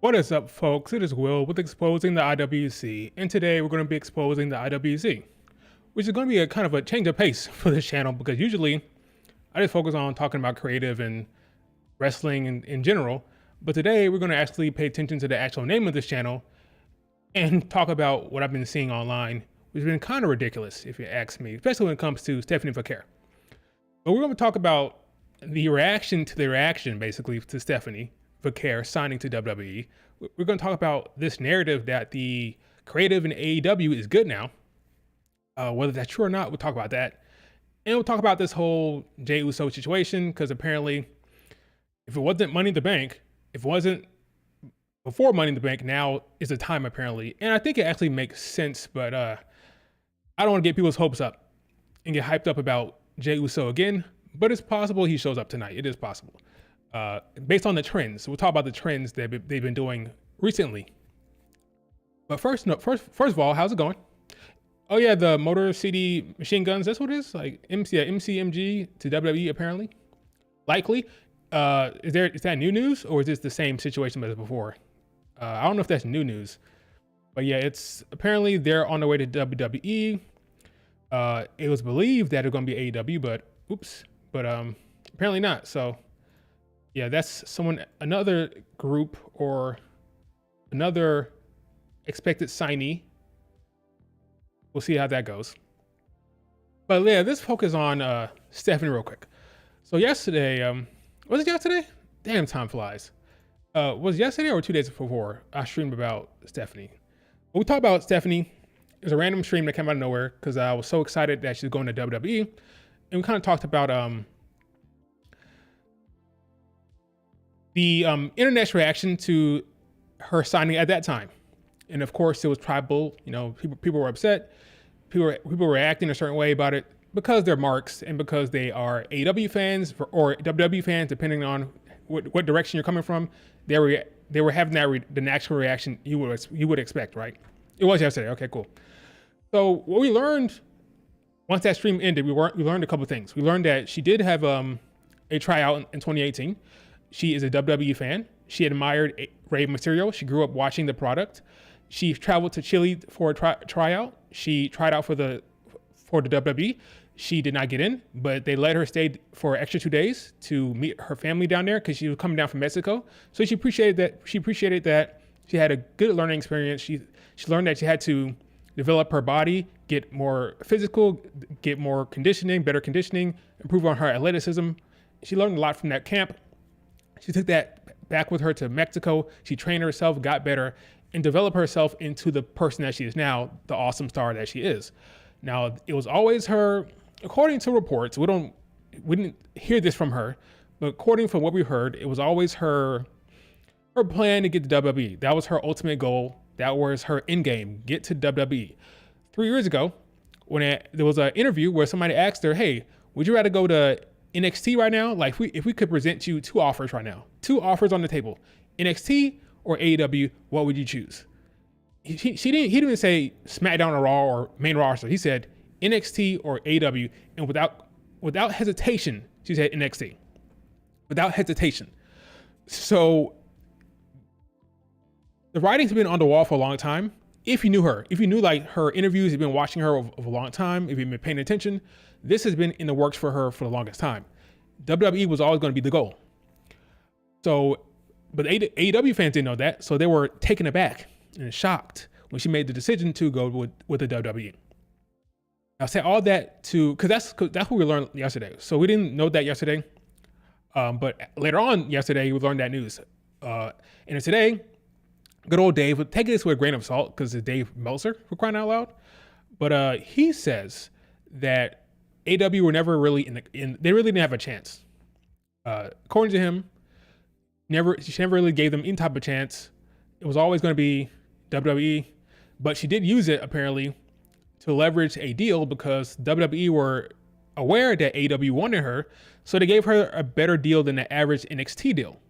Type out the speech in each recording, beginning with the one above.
What is up, folks? It is Will with Exposing the IWC, and today we're going to be exposing the IWC, which is going to be a kind of a change of pace for this channel because usually I just focus on talking about creative and wrestling in general, but today we're going to actually pay attention to the actual name of this channel and talk about what I've been seeing online, which has been kind of ridiculous if you ask me, especially when it comes to Stephanie Vaquer. But we're going to talk about the reaction to the reaction, basically, to Stephanie Vaquer signing to WWE. We're going to talk about this narrative that the creative in AEW is good now. Whether that's true or not, we'll talk about that. And we'll talk about this whole Jey Uso situation, because apparently, if it wasn't Money in the Bank, if it wasn't before Money in the Bank, now is the time, apparently. And I think it actually makes sense, but I don't want to get people's hopes up and get hyped up about Jey Uso again, but it's possible he shows up tonight. It is possible. Based on the trends. We'll talk about the trends that they've been doing recently. But first of all, how's it going? Oh yeah, the Motor City Machine Guns, that's what it is? Like MCMG to WWE apparently. Likely. Is that new news or is this the same situation as before? I don't know if that's new news. But yeah, it's apparently they're on their way to WWE. It was believed that it was gonna be AEW, but apparently not. So yeah, that's another group or another expected signee. We'll see how that goes. But yeah, let's focus on Stephanie real quick. So yesterday, was it yesterday? Damn, time flies. Was it yesterday or 2 days before I streamed about Stephanie? When we talked about Stephanie, it was a random stream that came out of nowhere because I was so excited that she's going to WWE. And we kind of talked about the internet's reaction to her signing at that time. And of course, it was tribal. You know, people were upset. People were acting a certain way about it because they're marks and because they are AEW fans or WWE fans, depending on what direction you're coming from. They were having the natural reaction you would expect, right? It was yesterday. Okay, cool. So what we learned once that stream ended, we learned a couple things. We learned that she did have a tryout in 2018. She is a WWE fan. She admired Rey Mysterio. She grew up watching the product. She traveled to Chile for a tryout. She tried out for the WWE. She did not get in, but they let her stay for an extra 2 days to meet her family down there because she was coming down from Mexico. So she appreciated that. She had a good learning experience. She learned that she had to develop her body, get more physical, get more conditioning, better conditioning, improve on her athleticism. She learned a lot from that camp. She took that back with her to Mexico. She trained herself, got better, and developed herself into the person that she is now, the awesome star that she is. Now, it was always her, according to reports, we didn't hear this from her, but according from what we heard, it was always her plan to get to WWE. That was her ultimate goal. That was her end game, get to WWE. 3 years ago, when there was an interview where somebody asked her, hey, would you rather go to NXT right now? Like if we could present you two offers right now, two offers on the table, NXT or AEW, what would you choose? He didn't say SmackDown or Raw or main roster. He said NXT or AEW, and without hesitation, she said NXT. Without hesitation. So the writing's been on the wall for a long time. If you knew her, if you knew like her interviews, you've been watching her over a long time, if you've been paying attention, this has been in the works for her for the longest time. WWE was always going to be the goal. So, but AEW fans didn't know that, so they were taken aback and shocked when she made the decision to go with the WWE. I'll say all that because that's what we learned yesterday. So we didn't know that yesterday, but later on yesterday we learned that news. And today, good old Dave, take this with a grain of salt because it's Dave Meltzer, for crying out loud. But he says that AW were never really they really didn't have a chance. According to him, she never really gave them any type of chance. It was always going to be WWE, but she did use it apparently to leverage a deal because WWE were aware that AW wanted her, so they gave her a better deal than the average NXT deal.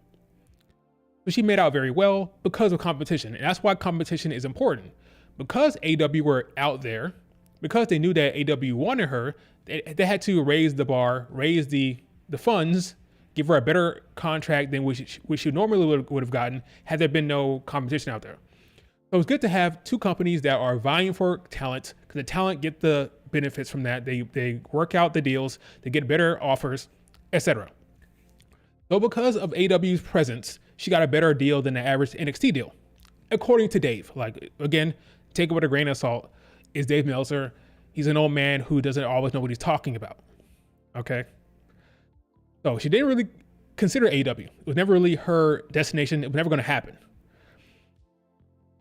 But she made out very well because of competition, and that's why competition is important. Because AW were out there, because they knew that AW wanted her, they had to raise the bar, raise the funds give her a better contract than which she normally would have gotten had there been no competition out there. So it's good to have two companies that are vying for talent, because the talent get the benefits from that. They work out the deals, they get better offers, etc. So because of AEW's presence, she got a better deal than the average NXT deal, according to Dave. Like, again, take it with a grain of salt. Is Dave Meltzer? He's an old man who doesn't always know what he's talking about. Okay. So she didn't really consider AEW. It was never really her destination. It was never going to happen.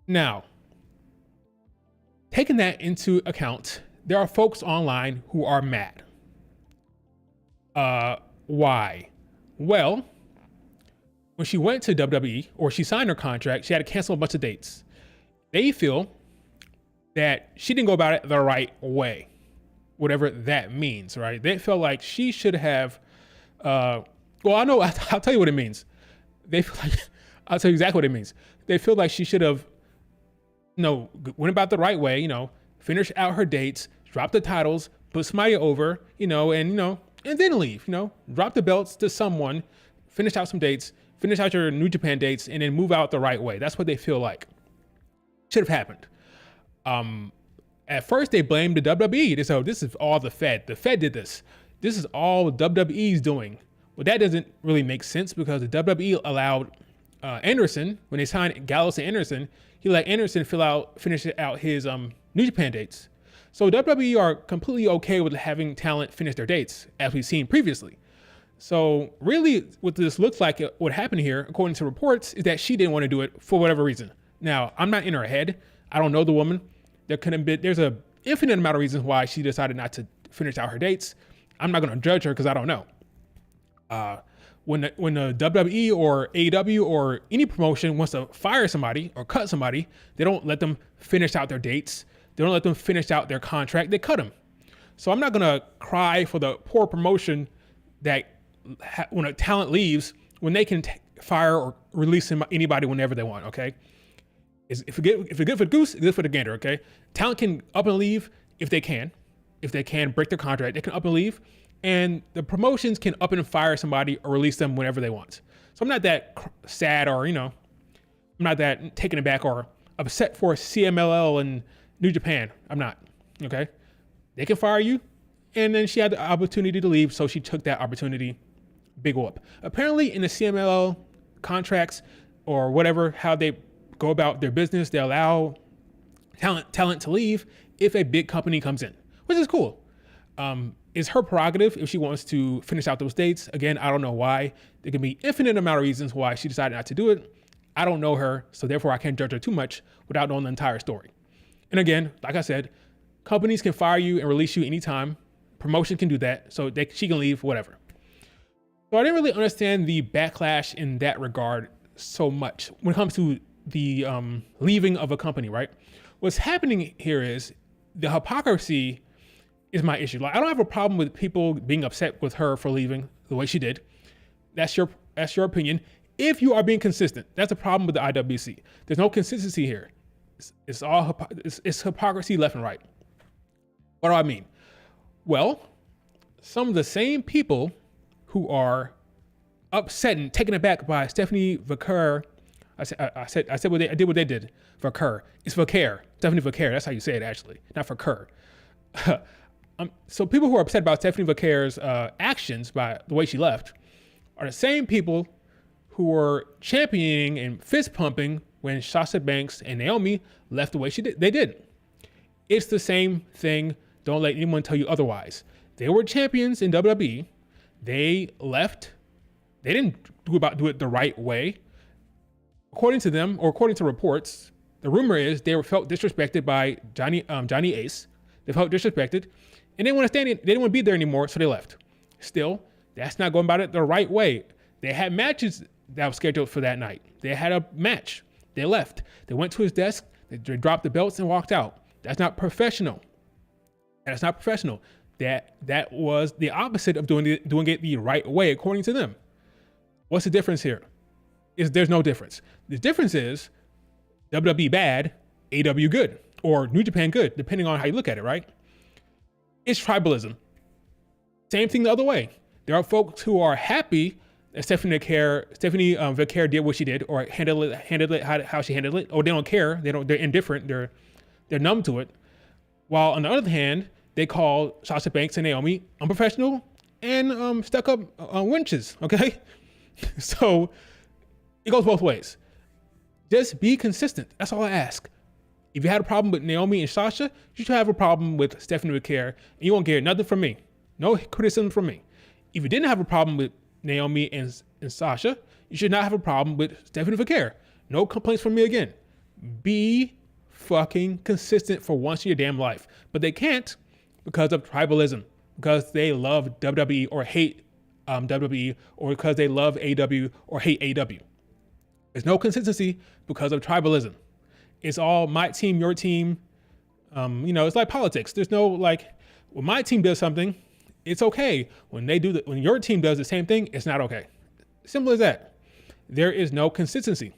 Now, taking that into account, there are folks online who are mad. Why? Well, when she went to WWE, or she signed her contract, she had to cancel a bunch of dates. They feel that she didn't go about it the right way, whatever that means, right? They feel like she should have, I'll tell you what it means. They feel like, I'll tell you exactly what it means. They feel like she should have, went about the right way, finish out her dates, drop the titles, put somebody over, and then leave, drop the belts to someone, finish out some dates, finish out your New Japan dates, and then move out the right way. That's what they feel like should have happened. At first they blamed the WWE. They said, oh, this is all the Fed. The Fed did this. This is all WWE's doing. Well, that doesn't really make sense, because the WWE allowed Anderson, when they signed Gallows and Anderson, he let Anderson finish out his New Japan dates. So WWE are completely okay with having talent finish their dates, as we've seen previously. So really what this looks like, what happened here, according to reports, is that she didn't want to do it for whatever reason. Now, I'm not in her head. I don't know the woman. There's a infinite amount of reasons why she decided not to finish out her dates. I'm not going to judge her because I don't know. When the WWE or AEW or any promotion wants to fire somebody or cut somebody, they don't let them finish out their dates. They don't let them finish out their contract. They cut them. So I'm not going to cry for the poor promotion that when a talent leaves, when they can fire or release anybody whenever they want, okay? If it's good for the goose, it's good for the gander, okay? Talent can up and leave if they can. If they can break their contract, they can up and leave. And the promotions can up and fire somebody or release them whenever they want. So I'm not that sad, or, I'm not that taken aback or upset for CMLL and New Japan. I'm not, okay? They can fire you. And then she had the opportunity to leave, so she took that opportunity. Big whoop. Apparently in the CMLL contracts or whatever, how they go about their business, they allow talent to leave if a big company comes in, which is cool. It's her prerogative if she wants to finish out those dates. Again, I don't know why. There can be infinite amount of reasons why she decided not to do it. I don't know her, so therefore I can't judge her too much without knowing the entire story. And again, like I said, companies can fire you and release you anytime. Promotion can do that, so she can leave, whatever. So I didn't really understand the backlash in that regard so much when it comes to the leaving of a company, right? What's happening here is the hypocrisy is my issue. Like, I don't have a problem with people being upset with her for leaving the way she did. That's your opinion. If you are being consistent, that's a problem with the IWC. There's no consistency here. It's all it's hypocrisy left and right. What do I mean? Well, some of the same people who are upset and taken aback by Stephanie Vaquer. I said I did what they did. Vaquer. It's Vaquer. Stephanie Vaquer. That's how you say it, actually, not Vaquer. So people who are upset about Stephanie Vaquer's actions, by the way she left, are the same people who were championing and fist pumping when Sasha Banks and Naomi left the way they did. It's the same thing. Don't let anyone tell you otherwise. They were champions in WWE. They left. They didn't do it the right way. According to them, or according to reports, the rumor is they felt disrespected by Johnny Ace. They felt disrespected, and they didn't want to stand. They didn't want to be there anymore, so they left. Still, that's not going about it the right way. They had matches that were scheduled for that night. They had a match. They left. They went to his desk. They dropped the belts and walked out. That's not professional. That's not professional. That was the opposite of doing it the right way, according to them. What's the difference here? There's no difference. The difference is WWE bad, AEW good, or New Japan good, depending on how you look at it, right? It's tribalism. Same thing the other way. There are folks who are happy Stephanie Vaquer did what she did, or handled it how she handled it, or they don't care. They're indifferent. They're numb to it. While on the other hand, they call Sasha Banks and Naomi unprofessional and stuck up wenches. Okay, so it goes both ways. Just be consistent. That's all I ask. If you had a problem with Naomi and Sasha, you should have a problem with Stephanie Vaquer, and you won't get nothing from me. No criticism from me. If you didn't have a problem with Naomi and Sasha, you should not have a problem with Stephanie Vaquer. No complaints from me again. Be fucking consistent for once in your damn life. But they can't because of tribalism, because they love WWE or hate WWE, or because they love AW or hate AW. There's no consistency because of tribalism. It's all my team, your team. It's like politics. There's no like, when my team does something, it's okay. When your team does the same thing, it's not okay. Simple as that. There is no consistency.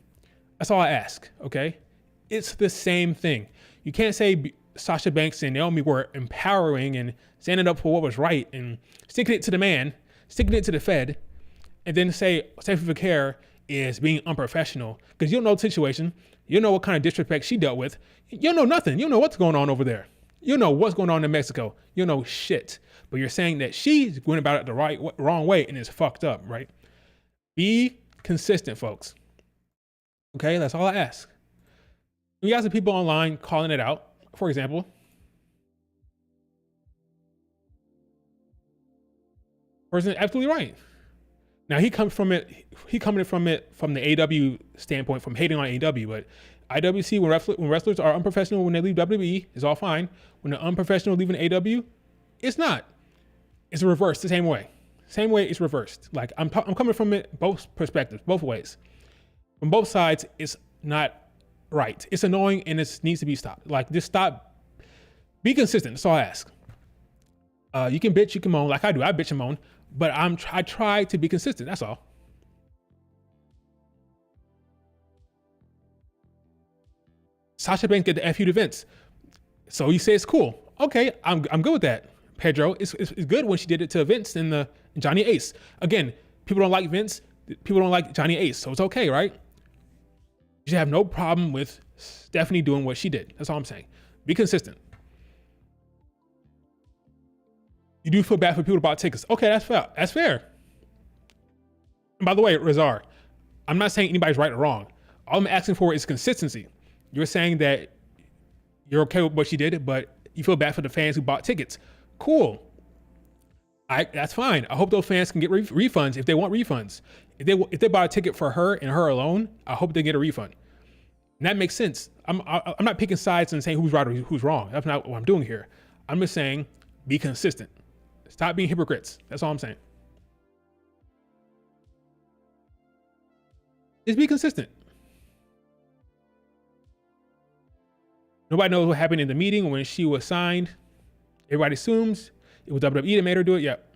That's all I ask, okay? It's the same thing. You can't say Sasha Banks and Naomi were empowering and standing up for what was right and sticking it to the man, sticking it to the Fed, and then say Stephanie Vaquer is being unprofessional, because you don't know the situation. You don't know what kind of disrespect she dealt with. You don't know nothing. You don't know what's going on over there. You don't know what's going on in Mexico. You don't know shit. But you're saying that she's going about it the wrong way and it's fucked up, right? Be consistent, folks. Okay, that's all I ask. You got some people online calling it out. For example, person absolutely right. Now he coming from it from the AW standpoint, from hating on AW, but IWC, when wrestlers are unprofessional when they leave WWE, is all fine. When they're unprofessional leaving AW, it's not. It's reversed the same way. Same way it's reversed. Like I'm coming from it both perspectives, both ways. From both sides, it's not right. It's annoying and it needs to be stopped. Like just stop. Be consistent. That's all I ask. You can bitch, you can moan, like I do. I bitch and moan, but I try to be consistent. That's all. Sasha Banks get the FU to Vince, so you say it's cool. Okay, I'm good with that. Pedro, it's good when she did it to Vince and Johnny Ace. Again, people don't like Vince. People don't like Johnny Ace, so it's okay, right? You should have no problem with Stephanie doing what she did. That's all I'm saying. Be consistent. You do feel bad for people who bought tickets. Okay, that's fair. That's fair. And by the way, Razar, I'm not saying anybody's right or wrong. All I'm asking for is consistency. You're saying that you're okay with what she did, but you feel bad for the fans who bought tickets. Cool. That's fine. I hope those fans can get refunds if they want refunds. If they bought a ticket for her and her alone, I hope they get a refund. And that makes sense. I'm not picking sides and saying who's right or who's wrong. That's not what I'm doing here. I'm just saying be consistent. Stop being hypocrites. That's all I'm saying. Just be consistent. Nobody knows what happened in the meeting when she was signed. Everybody assumes it was WWE that made her do it. Yep.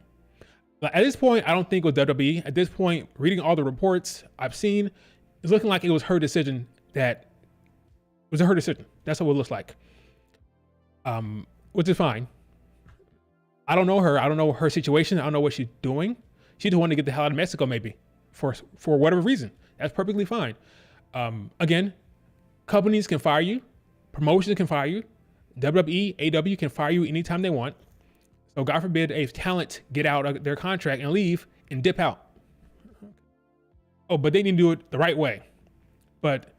But at this point, I don't think it was WWE. At this point, reading all the reports I've seen, it's looking like it was her decision. That's what it looks like. Which is fine. I don't know her. I don't know her situation. I don't know what she's doing. She just wanted to get the hell out of Mexico, maybe, for whatever reason. That's perfectly fine. Again, companies can fire you. Promotions can fire you. WWE, AW can fire you anytime they want. So God forbid a talent get out of their contract and leave and dip out. Oh, but they need to do it the right way. But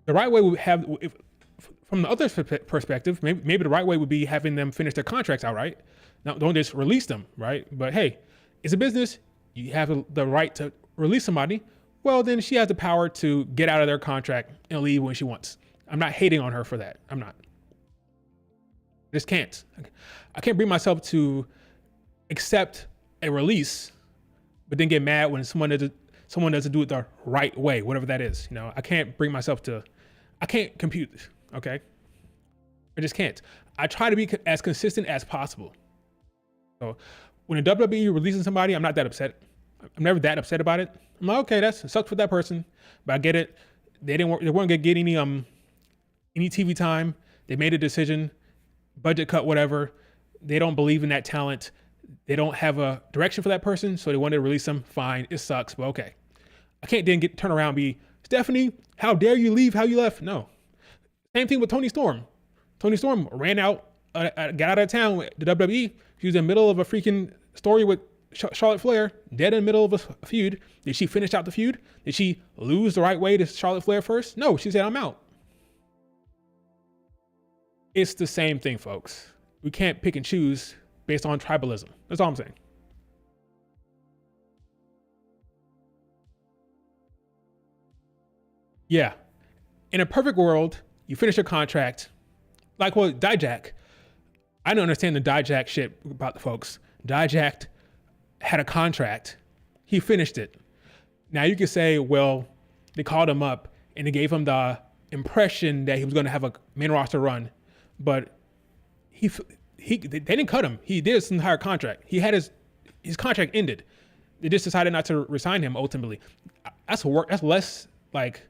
the right way would have, from the other perspective, maybe the right way would be having them finish their contracts outright. Now, don't just release them, right? But hey, it's a business. You have the right to release somebody. Well, then she has the power to get out of their contract and leave when she wants. I'm not hating on her for that. I'm not. Just can't. I can't bring myself to accept a release, but then get mad when someone doesn't do it the right way, whatever that is. You know, I can't bring myself to. I can't compute this. Okay, I just can't. I try to be as consistent as possible. So when the WWE releasing somebody, I'm not that upset. I'm never that upset about it. I'm like, okay, that sucks for that person, but I get it. They weren't gonna get any TV time. They made a decision, budget cut, whatever. They don't believe in that talent. they don't have a direction for that person, so they wanted to release them. Fine, it sucks, but okay. I can't then turn around and be, Stephanie, how dare you leave how you left? No. Same thing with Toni Storm. Toni Storm ran out, got out of town with the WWE. She was in the middle of a freaking story with Charlotte Flair, dead in the middle of a feud. Did she finish out the feud? Did she lose the right way to Charlotte Flair first? No, she said, I'm out. It's the same thing, folks. We can't pick and choose based on tribalism. That's all I'm saying. Yeah. In a perfect world, you finish your contract. Like, well, Dijak. I don't understand the Dijak shit about the folks. Dijak had a contract. He finished it. Now you could say, well, they called him up and they gave him the impression that he was going to have a main roster run, but they didn't cut him. He did his entire contract. He had his contract ended. They just decided not to resign him ultimately. That's less like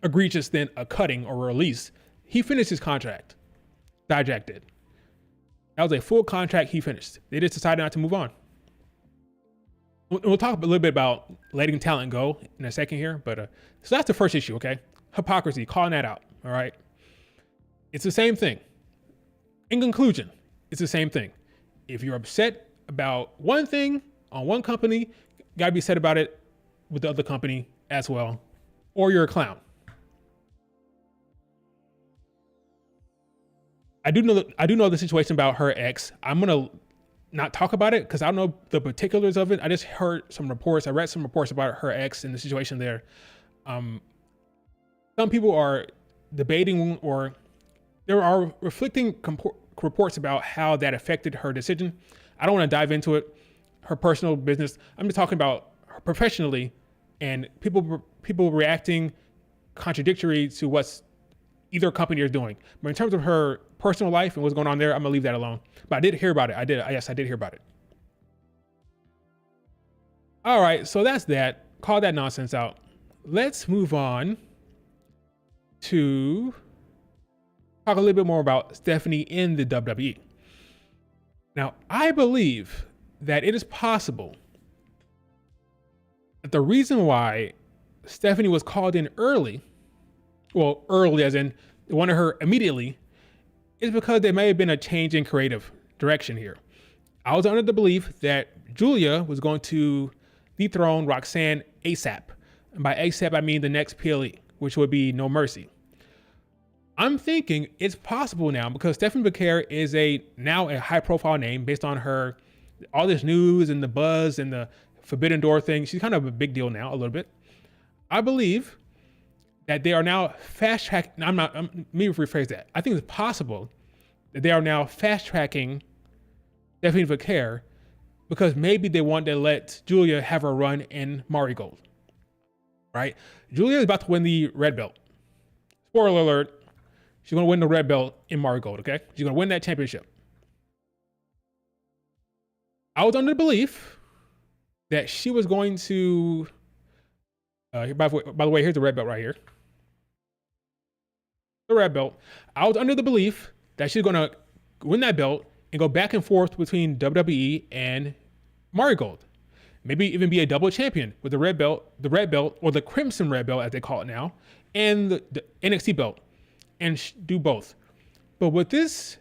egregious than a cutting or a release. He finished his contract. Dijak did. That was a full contract he finished. They just decided not to move on. We'll talk a little bit about letting talent go in a second here, but so that's the first issue, okay? Hypocrisy, calling that out, all right? It's the same thing. In conclusion, it's the same thing. If you're upset about one thing on one company, you gotta be upset about it with the other company as well, or you're a clown. I do know the situation about her ex. I'm gonna not talk about it because I don't know the particulars of it. I just heard some reports. I read some reports about her ex and the situation there. Some people are debating, or there are reflecting reports about how that affected her decision. I don't want to dive into it, her personal business. I'm just talking about her professionally and people reacting contradictory to what's either company is doing. But in terms of her personal life and what's going on there, I'm gonna leave that alone. But I did hear about it. Yes, I did hear about it. All right, so that's that. Call that nonsense out. Let's move on to talk a little bit more about Stephanie in the WWE. Now, I believe that it is possible that the reason why Stephanie was called in early, well, early as in they wanted her immediately, is because there may have been a change in creative direction here. I was under the belief that Julia was going to dethrone Roxanne ASAP. And by ASAP, I mean the next PLE, which would be No Mercy. I'm thinking it's possible now because Stephanie Vaquer is now a high profile name based on her, all this news and the buzz and the Forbidden Door thing. She's kind of a big deal now, a little bit. I believe that they are now fast tracking. Let me rephrase that. I think it's possible that they are now fast tracking Stephanie Vaquer because maybe they want to let Julia have her run in Marigold, right? Julia is about to win the red belt. Spoiler alert, she's going to win the red belt in Marigold, okay? She's going to win that championship. I was under the belief that she was going to, by the way, here's the red belt right here. The red belt. I was under the belief that she's going to win that belt and go back and forth between WWE and Marigold. Maybe even be a double champion with the red belt, or the Crimson red belt as they call it now, and the NXT belt, and do both. But with this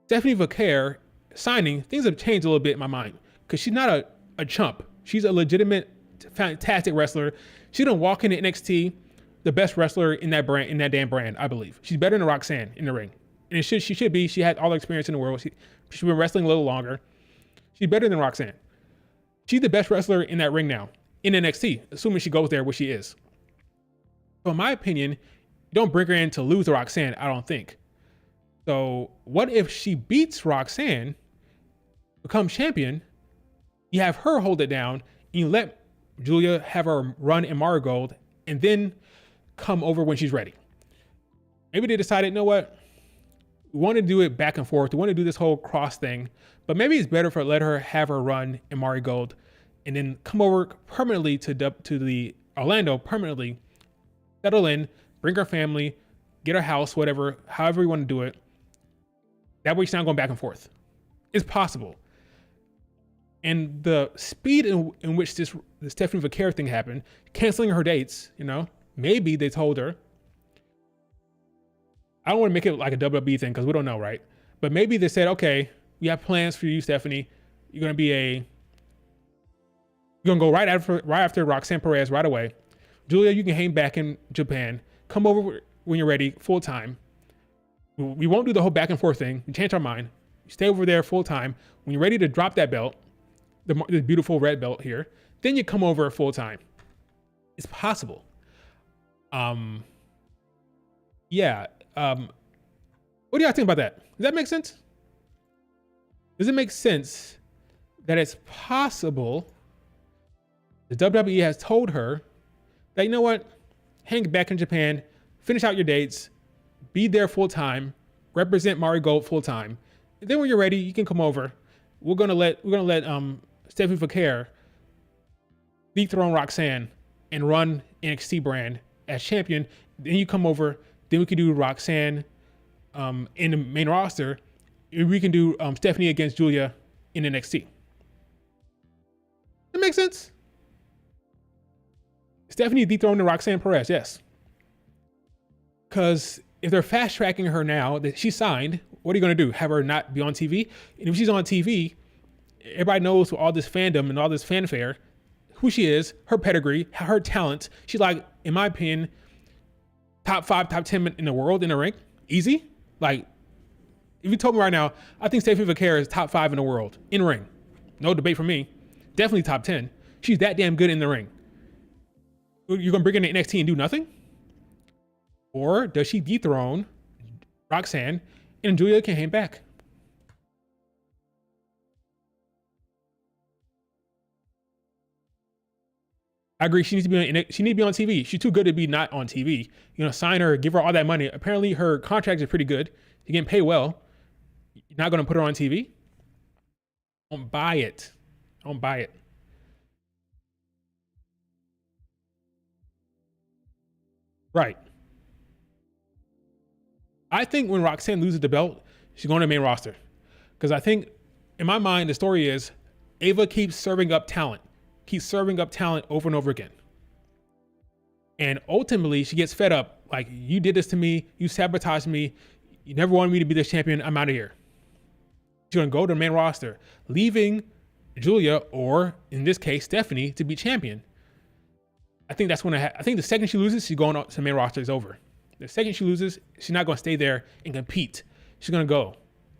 Stephanie Vaquer signing, things have changed a little bit in my mind because she's not a chump. She's a legitimate, fantastic wrestler. She's gonna walk into NXT, the best wrestler in that brand, in that damn brand, I believe. She's better than Roxanne in the ring. And she should be. She had all the experience in the world. She's been wrestling a little longer. She's better than Roxanne. She's the best wrestler in that ring now, in NXT, assuming she goes there, which she is. So in my opinion, you don't bring her in to lose to Roxanne, I don't think. So what if she beats Roxanne, becomes champion, you have her hold it down, and you let Julia have her run in Marigold, and then come over when she's ready. Maybe they decided, you know what? We want to do it back and forth. We want to do this whole cross thing, but maybe it's better for let her have her run in Marigold and then come over permanently to the Orlando permanently, settle in, bring her family, get her house, whatever, however you want to do it. That way she's not going back and forth. It's possible. And the speed in which the Stephanie Vaquer thing happened, canceling her dates, maybe they told her. I don't want to make it like a WWE thing because we don't know, right? But maybe they said, okay, we have plans for you, Stephanie. You're gonna go right after Roxanne Perez right away. Julia, you can hang back in Japan. Come over when you're ready, full time. We won't do the whole back and forth thing. We change our mind. You stay over there full time. When you're ready to drop that belt, the beautiful red belt here, then you come over full time. It's possible. Yeah. What do y'all think about that? Does that make sense? Does it make sense that it's possible the WWE has told her that, you know what, hang back in Japan, finish out your dates, be there full time, represent Mari Gold full time. And then when you're ready, you can come over. We're gonna let Stephanie Vaquer dethrone Roxanne and run NXT brand as champion. Then you come over. Then we can do Roxanne in the main roster. We can do Stephanie against Julia in NXT. That makes sense. Stephanie dethroned Roxanne Perez, yes. Because if they're fast tracking her now that she signed, what are you going to do? Have her not be on TV? And if she's on TV, everybody knows with all this fandom and all this fanfare who she is, her pedigree, her talent. She's like, in my opinion, top 5, top 10 in the world in the ring. Easy. Like, if you told me right now, I think Stephanie Vaquer is top 5 in the world in ring. No debate for me. Definitely top 10. She's that damn good in the ring. You're going to bring her to NXT and do nothing? Or does she dethrone Roxanne and Julia can hang back? I agree. She needs to be on TV. She's too good to be not on TV. Sign her, give her all that money. Apparently, her contract is pretty good. You're getting paid well. You're not going to put her on TV. Don't buy it. Don't buy it. Right. I think when Roxanne loses the belt, she's going to the main roster. Because I think, in my mind, the story is Ava keeps serving up talent over and over again. And ultimately, she gets fed up. Like, you did this to me. You sabotaged me. You never wanted me to be this champion. I'm out of here. She's going to go to the main roster, leaving Julia, or in this case, Stephanie, to be champion. I think that's when I think the second she loses, she's going to the main roster. Is over. The second she loses, she's not going to stay there and compete. She's going to go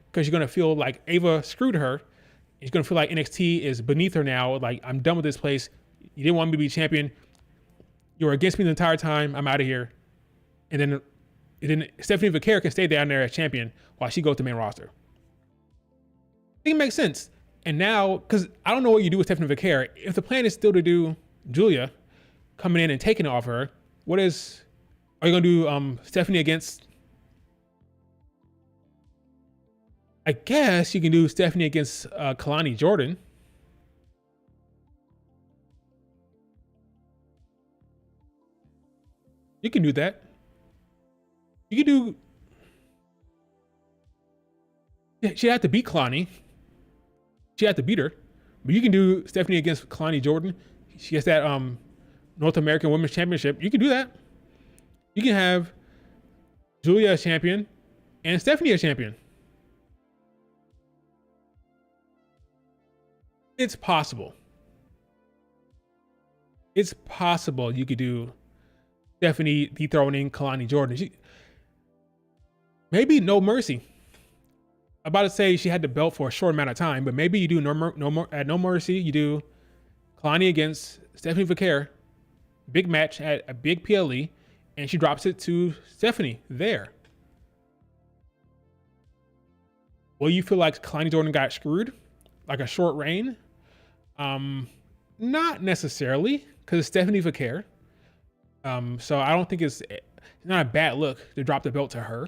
because she's going to feel like Ava screwed her. She's going to feel like NXT is beneath her now. Like, I'm done with this place. You didn't want me to be champion. You were against me the entire time. I'm out of here. And then Stephanie Vaquer can stay down there as champion while she goes to the main roster. I think it makes sense. And now, because I don't know what you do with Stephanie Vaquer. If the plan is still to do Julia coming in and taking it off her, are you going to do Stephanie against... I guess you can do Stephanie against Kalani Jordan. You can do that. You can do... Yeah, she had to beat Kalani. She had to beat her. But you can do Stephanie against Kalani Jordan. She gets that North American Women's Championship. You can do that. You can have Julia as champion and Stephanie as champion. It's possible. It's possible you could do Stephanie dethroning Kalani Jordan. Maybe No Mercy. I'm about to say she had the belt for a short amount of time, but maybe you do at No Mercy, you do Kalani against Stephanie Vaquer, big match at a big PLE, and she drops it to Stephanie there. Will you feel like Kalani Jordan got screwed? Like a short reign? Not necessarily, because it's Stephanie Vaquer. So I don't think it's not a bad look to drop the belt to her.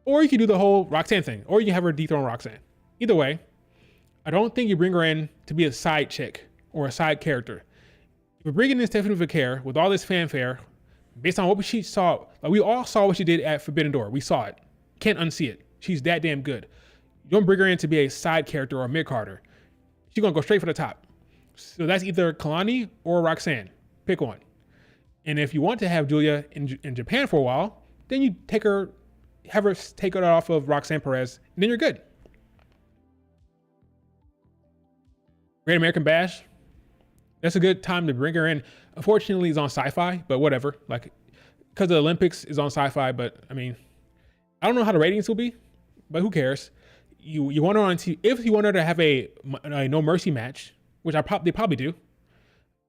Or you can do the whole Roxanne thing, or you can have her dethrone Roxanne. Either way, I don't think you bring her in to be a side chick or a side character. If you're bringing in Stephanie Vaquer with all this fanfare, based on what she saw, like we all saw what she did at Forbidden Door. We saw it. Can't unsee it. She's that damn good. You don't bring her in to be a side character or a mid-carder. she's gonna go straight for the top. So that's either Kalani or Roxanne. Pick one. And if you want to have Julia in Japan for a while, then you have her take her off of Roxanne Perez, and then you're good. Great American Bash. That's a good time to bring her in. Unfortunately, it's on Sci-Fi, but whatever. Like, because the Olympics is on Sci-Fi, but I mean, I don't know how the ratings will be, but who cares? You want her on TV. If you want her to have a No Mercy match, which they probably do.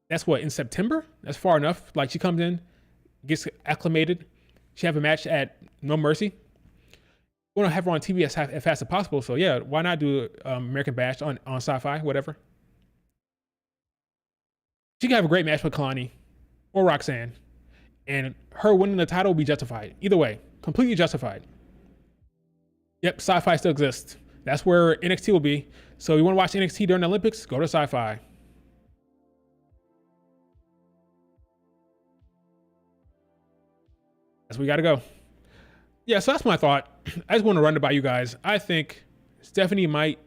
That's what, in September? That's far enough. Like, she comes in, gets acclimated. She have a match at No Mercy. You want to have her on TV as fast as possible. So yeah, why not do American Bash on Sci-Fi, whatever. She can have a great match with Kalani or Roxanne, and her winning the title will be justified. Either way, completely justified. Yep, Sci-Fi still exists. That's where NXT will be. So you want to watch NXT during the Olympics? Go to Sci-Fi. That's where we got to go. Yeah, so that's my thought. I just want to run it by you guys. I think Stephanie might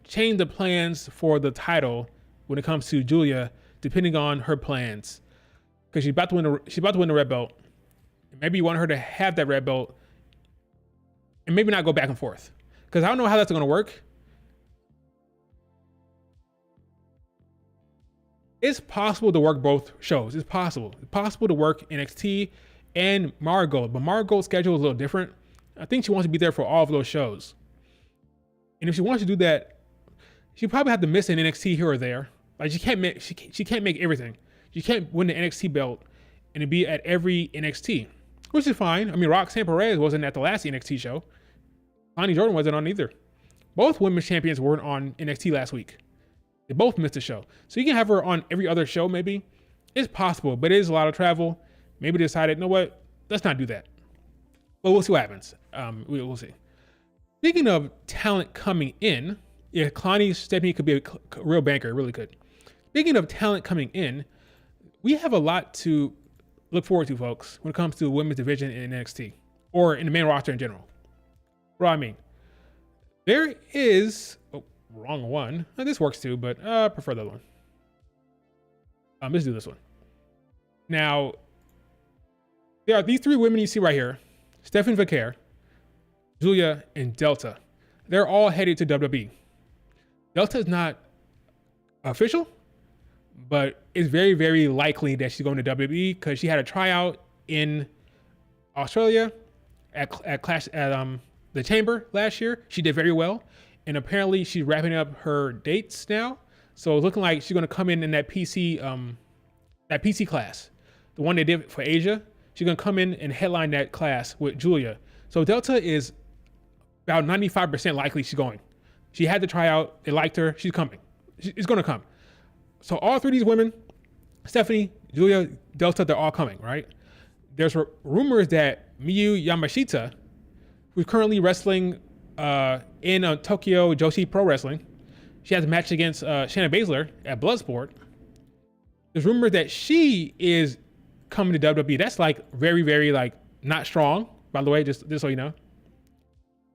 change the plans for the title when it comes to Julia, depending on her plans, because she's about to win the red belt. Maybe you want her to have that red belt, and maybe not go back and forth, because I don't know how that's going to work. It's possible to work both shows. It's possible. It's possible to work NXT and Margot, but Margot's schedule is a little different. I think she wants to be there for all of those shows, and if she wants to do that, she probably have to miss an NXT here or there. Like, she can't make everything. She can't win the NXT belt and be at every NXT, which is fine. I mean, Roxanne Perez wasn't at the last NXT show. Lonnie Jordan wasn't on either. Both women's champions weren't on NXT last week. They both missed the show. So you can have her on every other show, maybe. It's possible, but it is a lot of travel. Maybe they decided, you know what? Let's not do that. But we'll see what happens. We'll see. Speaking of talent coming in, yeah, Stephanie could be a real banker, really could. Speaking of talent coming in, we have a lot to look forward to, folks, when it comes to the women's division in NXT, or in the main roster in general. What do I mean? There is, wrong one. This works too, but I prefer the other one. Let's do this one. Now, there are these three women you see right here: Stephanie Vaquer, Julia, and Delta. They're all headed to WWE. Delta is not official, but it's very, very likely that she's going to WWE because she had a tryout in Australia at the Chamber last year. She did very well, and apparently she's wrapping up her dates now. So it's looking like she's going to come in that PC class, the one they did for Asia. She's going to come in and headline that class with Julia. So Delta is about 95% likely she's going. She had the tryout. They liked her. She's coming. She's going to come. So all three of these women, Stephanie, Julia, Delta, they're all coming, right? There's rumors that Miyu Yamashita, who's currently wrestling in Tokyo Joshi Pro Wrestling, she has a match against Shayna Baszler at Bloodsport. There's rumors that she is coming to WWE. That's like very, very like not strong, by the way, just so you know.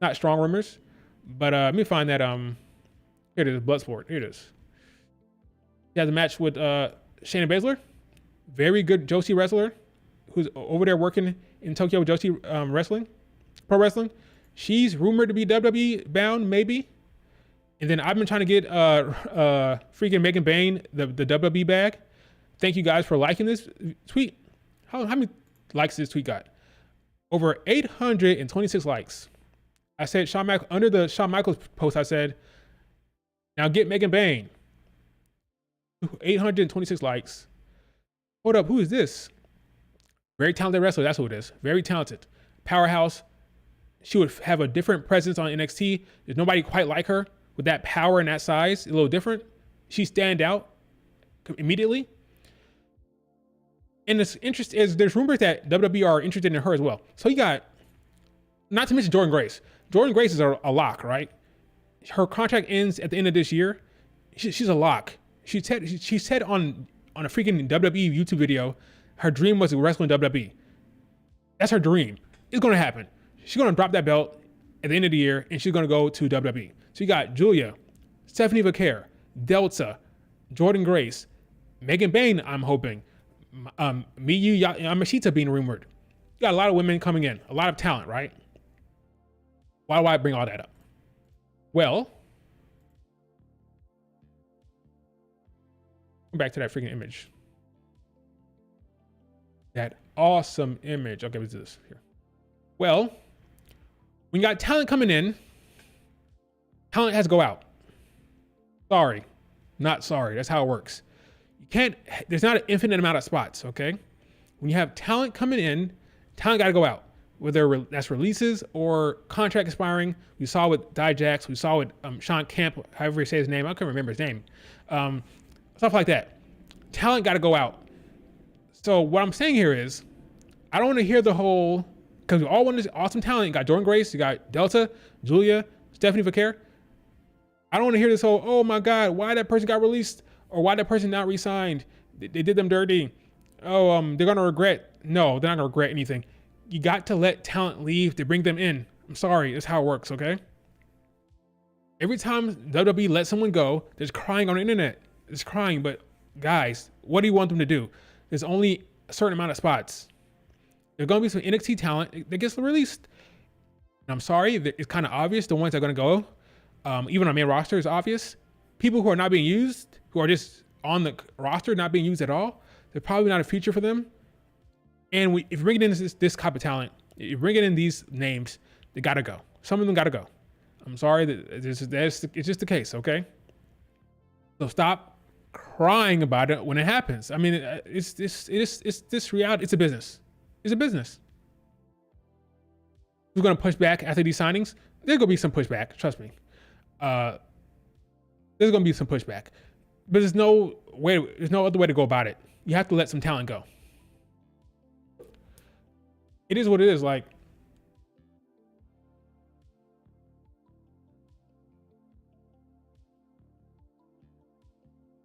Not strong rumors. But let me find that here it is, Bloodsport. Here it is. She has a match with Shayna Baszler, very good Joshi wrestler, who's over there working in Tokyo Joshi Pro Wrestling. She's rumored to be WWE bound, maybe. And then I've been trying to get freaking Megan Bain the WWE bag. Thank you guys for liking this tweet. How many likes this tweet got? Over 826 likes. I said under the Shawn Michaels post, I said, now get Megan Bain. 826 likes. Hold up, who is this? Very talented wrestler, that's who it is. Very talented. Powerhouse. She would have a different presence on NXT. There's nobody quite like her with that power and that size. A little different. She stand out immediately. And this interest is, there's rumors that WWE are interested in her as well. So you got, not to mention Jordynne Grace. Jordynne Grace is a lock, right? Her contract ends at the end of this year. She's a lock. She said on a freaking WWE YouTube video, her dream was to wrestle in WWE. That's her dream. It's going to happen. She's going to drop that belt at the end of the year, and she's going to go to WWE. So you got Julia, Stephanie Vaquer, Delta, Jordan Grace, Megan Bain, I'm hoping, Miyu Yamashita being rumored. You got a lot of women coming in, a lot of talent, right? Why do I bring all that up? Well, back to that freaking image. That awesome image. Okay, what's this here? Well, when you got talent coming in, talent has to go out. Sorry, not sorry. That's how it works. You can't, there's not an infinite amount of spots, okay? When you have talent coming in, talent got to go out. Whether that's releases or contract expiring. We saw with Dijax, we saw with Sean Camp, however you say his name. I can't remember his name. Stuff like that. Talent got to go out. So what I'm saying here is, I don't want to hear the whole, because we all want this awesome talent. You got Jordan Grace, you got Delta, Julia, Stephanie Vaquer. I don't want to hear this whole, oh my God, why that person got released or why that person not re-signed. They did them dirty. Oh, they're going to regret. No, they're not going to regret anything. You got to let talent leave to bring them in. I'm sorry, that's how it works, okay? Every time WWE lets someone go, there's crying on the internet. It's crying, but guys, what do you want them to do? There's only a certain amount of spots. There's going to be some NXT talent that gets released. And I'm sorry, it's kind of obvious the ones that are going to go. Even on main roster is obvious. People who are not being used, who are just on the roster, not being used at all, they're probably not a feature for them. And if you're bringing in this type of talent, you're bringing in these names, they got to go. Some of them got to go. I'm sorry, it's just the case, okay? So stop crying about it when it happens. I mean, it's this reality. It's a business. It's a business. Who's going to push back after these signings? There's going to be some pushback. Trust me. There's going to be some pushback, but there's no other way to go about it. You have to let some talent go. It is what it is. Like,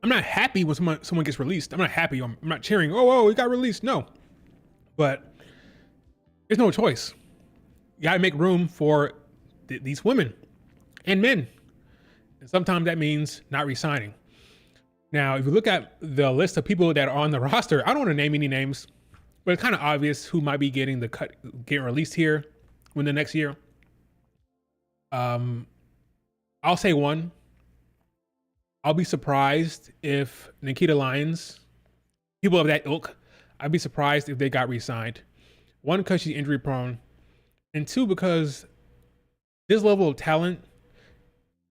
I'm not happy when someone gets released. I'm not happy. I'm not cheering. Oh, he got released. No, but there's no choice. You gotta make room for these women and men. And sometimes that means not re-signing. Now, if you look at the list of people that are on the roster, I don't want to name any names, but it's kind of obvious who might be getting released here when the next year. I'll say one. I'll be surprised if Nikita Lyons, people of that ilk, I'd be surprised if they got re-signed. One, because she's injury prone, and two, because this level of talent,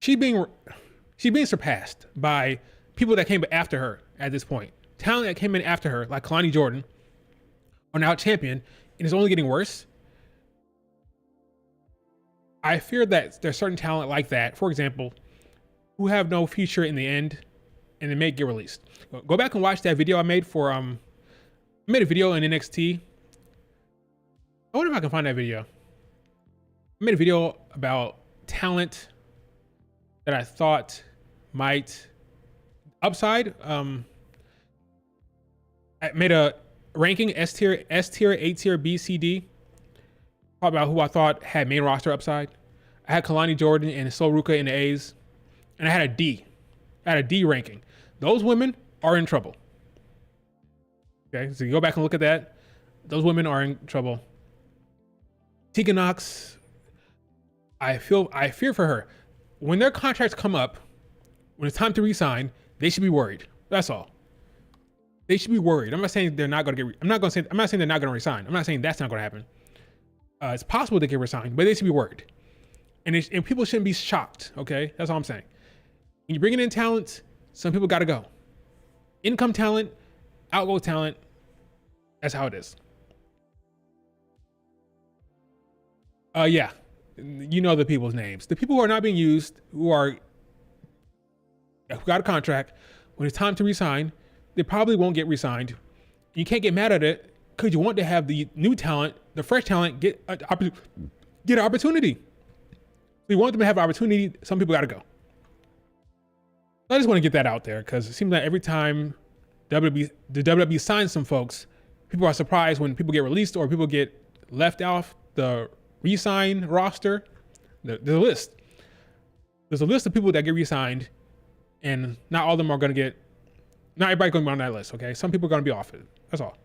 she's being surpassed by people that came after her at this point. Talent that came in after her, like Kalani Jordan, are now champion, and it's only getting worse. I fear that there's certain talent like that, for example, who have no future in the end, and they may get released. Go back and watch that video I made for I made a video in NXT. I wonder if I can find that video. I made a video about talent that I thought might upside. I made a ranking S tier, A tier, B, C, D. Talk about who I thought had main roster upside. I had Kalani Jordan and Sol Ruka in the A's. And I had a D. I had a D ranking. Those women are in trouble. Okay, so you go back and look at that. Those women are in trouble. Tegan Knox, I fear for her. When their contracts come up, when it's time to resign, they should be worried. That's all. They should be worried. I'm not saying they're not going to get. I'm not saying they're not going to resign. I'm not saying that's not going to happen. It's possible they get resigned, but they should be worried. And people shouldn't be shocked. Okay, that's all I'm saying. When you're bringing in talent, some people got to go. Income talent, outgo talent. That's how it is. Yeah, you know the people's names. The people who are not being used, who got a contract, when it's time to resign, they probably won't get re-signed. You can't get mad at it because you want to have the new talent, the fresh talent, get an opportunity. So you want them to have an opportunity. Some people got to go. I just want to get that out there because it seems like every time the WWE signs some folks, people are surprised when people get released or people get left off the re-sign roster. There's a list. There's a list of people that get re-signed, and not all of them are going to get. Not everybody going to be on that list. Okay, some people are going to be off it. That's all.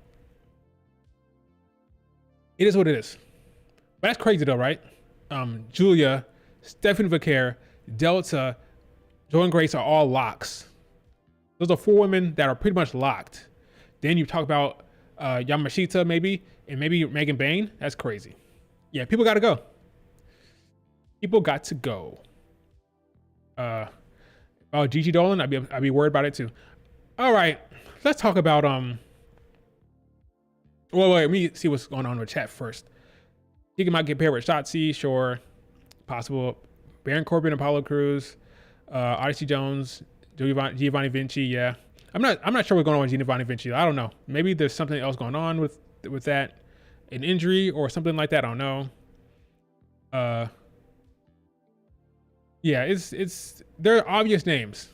It is what it is. But that's crazy though, right? Julia, Stephanie Vaquer, Delta, Joy and Grace are all locks. Those are 4 women that are pretty much locked. Then you talk about Yamashita maybe, and maybe Megan Bain. That's crazy. Yeah, people got to go. People got to go. Gigi Dolan, I'd be worried about it too. All right, let's talk about well, wait, let me see what's going on with chat first. He might get paired with Shotzi, sure, possible. Baron Corbin, Apollo Crews, Odyssey Jones, Giovanni Vinci, yeah. I'm not sure what's going on with Giovanni Vinci. I don't know. Maybe there's something else going on with that, an injury or something like that. I don't know. Yeah, there are obvious names.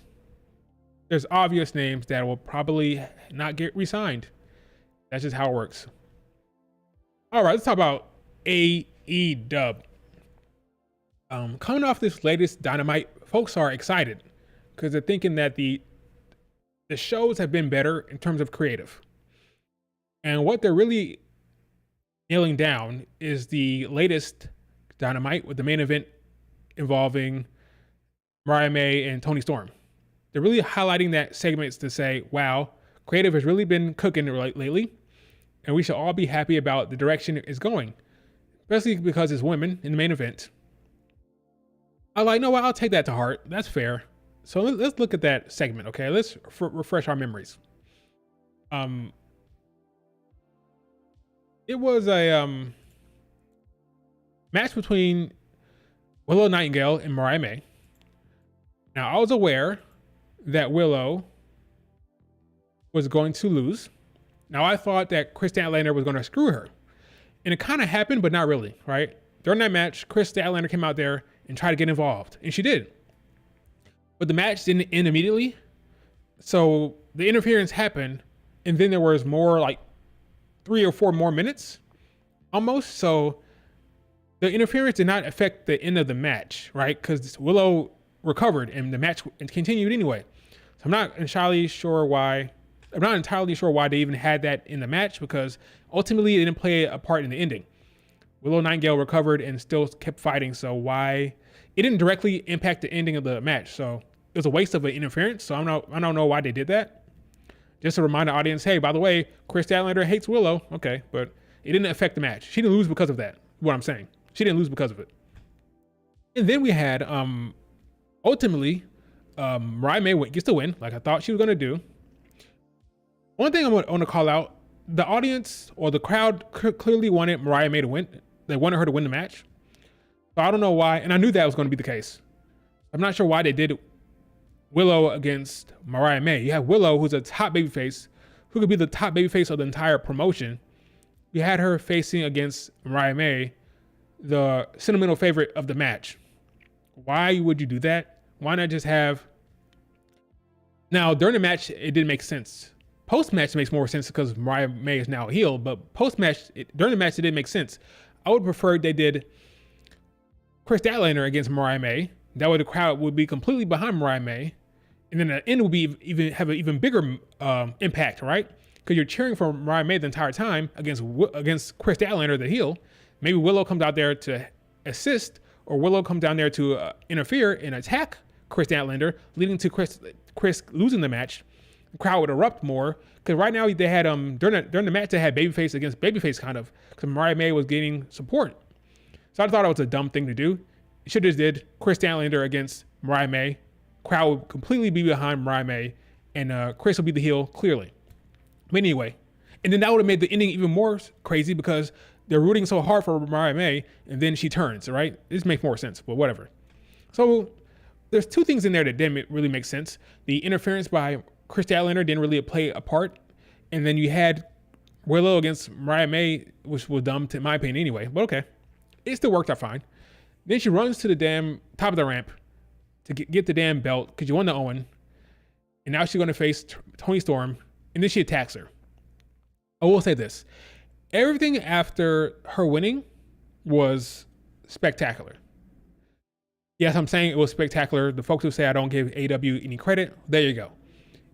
There's obvious names that will probably not get re-signed. That's just how it works. All right, let's talk about AEW. Coming off this latest Dynamite, folks are excited because they're thinking that the shows have been better in terms of creative. And what they're really nailing down is the latest Dynamite with the main event involving Mariah May and Toni Storm. They're really highlighting that segments to say, wow, creative has really been cooking lately, and we should all be happy about the direction it's going, especially because it's women in the main event. I'm like, no, I'll take that to heart. That's fair. So let's look at that segment, okay? Let's refresh our memories. It was a match between Willow Nightingale and Mariah May. Now, I was aware that Willow was going to lose. Now, I thought that Chris Statlander was going to screw her. And it kind of happened, but not really, right? During that match, Chris Statlander came out there and tried to get involved, and she did. But the match didn't end immediately. So the interference happened, and then there was more, like 3 or 4 more minutes almost. So the interference did not affect the end of the match, right? Because Willow recovered and the match continued anyway. So I'm not entirely sure why they even had that in the match, because ultimately it didn't play a part in the ending. Willow Nightingale recovered and still kept fighting. So why it didn't directly impact the ending of the match. So it was a waste of an interference. So I don't know why they did that. Just to remind the audience, hey, by the way, Chris Statlander hates Willow. Okay, but it didn't affect the match. She didn't lose because of that. What I'm saying, she didn't lose because of it. And then we had ultimately Mariah May gets the win, like I thought she was gonna do. One thing I want to call out: the audience or the crowd clearly wanted Mariah May to win. They wanted her to win the match. So I don't know why, and I knew that was going to be the case. I'm not sure why they did Willow against Mariah May. You have Willow, who's a top babyface, who could be the top babyface of the entire promotion. You had her facing against Mariah May, the sentimental favorite of the match. Why would you do that? Why not just have... Now, during the match, it didn't make sense. Post-match makes more sense because Mariah May is now a heel, but post-match, during the match, it didn't make sense. I would prefer they did Chris Statlander against Mariah May. That way the crowd would be completely behind Mariah May, and then the end would be have an even bigger impact, right? Because you're cheering for Mariah May the entire time against Chris Statlander, the heel. Maybe Willow comes out there to assist, or Willow comes down there to interfere and attack Chris Statlander, leading to Chris losing the match. The crowd would erupt more, because right now they had during the match they had babyface against babyface kind of, because Mariah May was gaining support. So I thought it was a dumb thing to do. You should have just did Chris Statlander against Mariah May. Crowd would completely be behind Mariah May, and Chris would be the heel clearly. But anyway, and then that would have made the ending even more crazy because they're rooting so hard for Mariah May, and then she turns, right? This makes more sense, but whatever. So there's 2 things in there that didn't really make sense. The interference by Chris Statlander didn't really play a part, and then you had Willow against Mariah May, which was dumb in my opinion anyway, but okay. It still worked out fine. Then she runs to the damn top of the ramp to get the damn belt because you won the Owen. And now she's going to face Toni Storm, and then she attacks her. I will say this. Everything after her winning was spectacular. Yes, I'm saying it was spectacular. The folks who say I don't give AW any credit, there you go.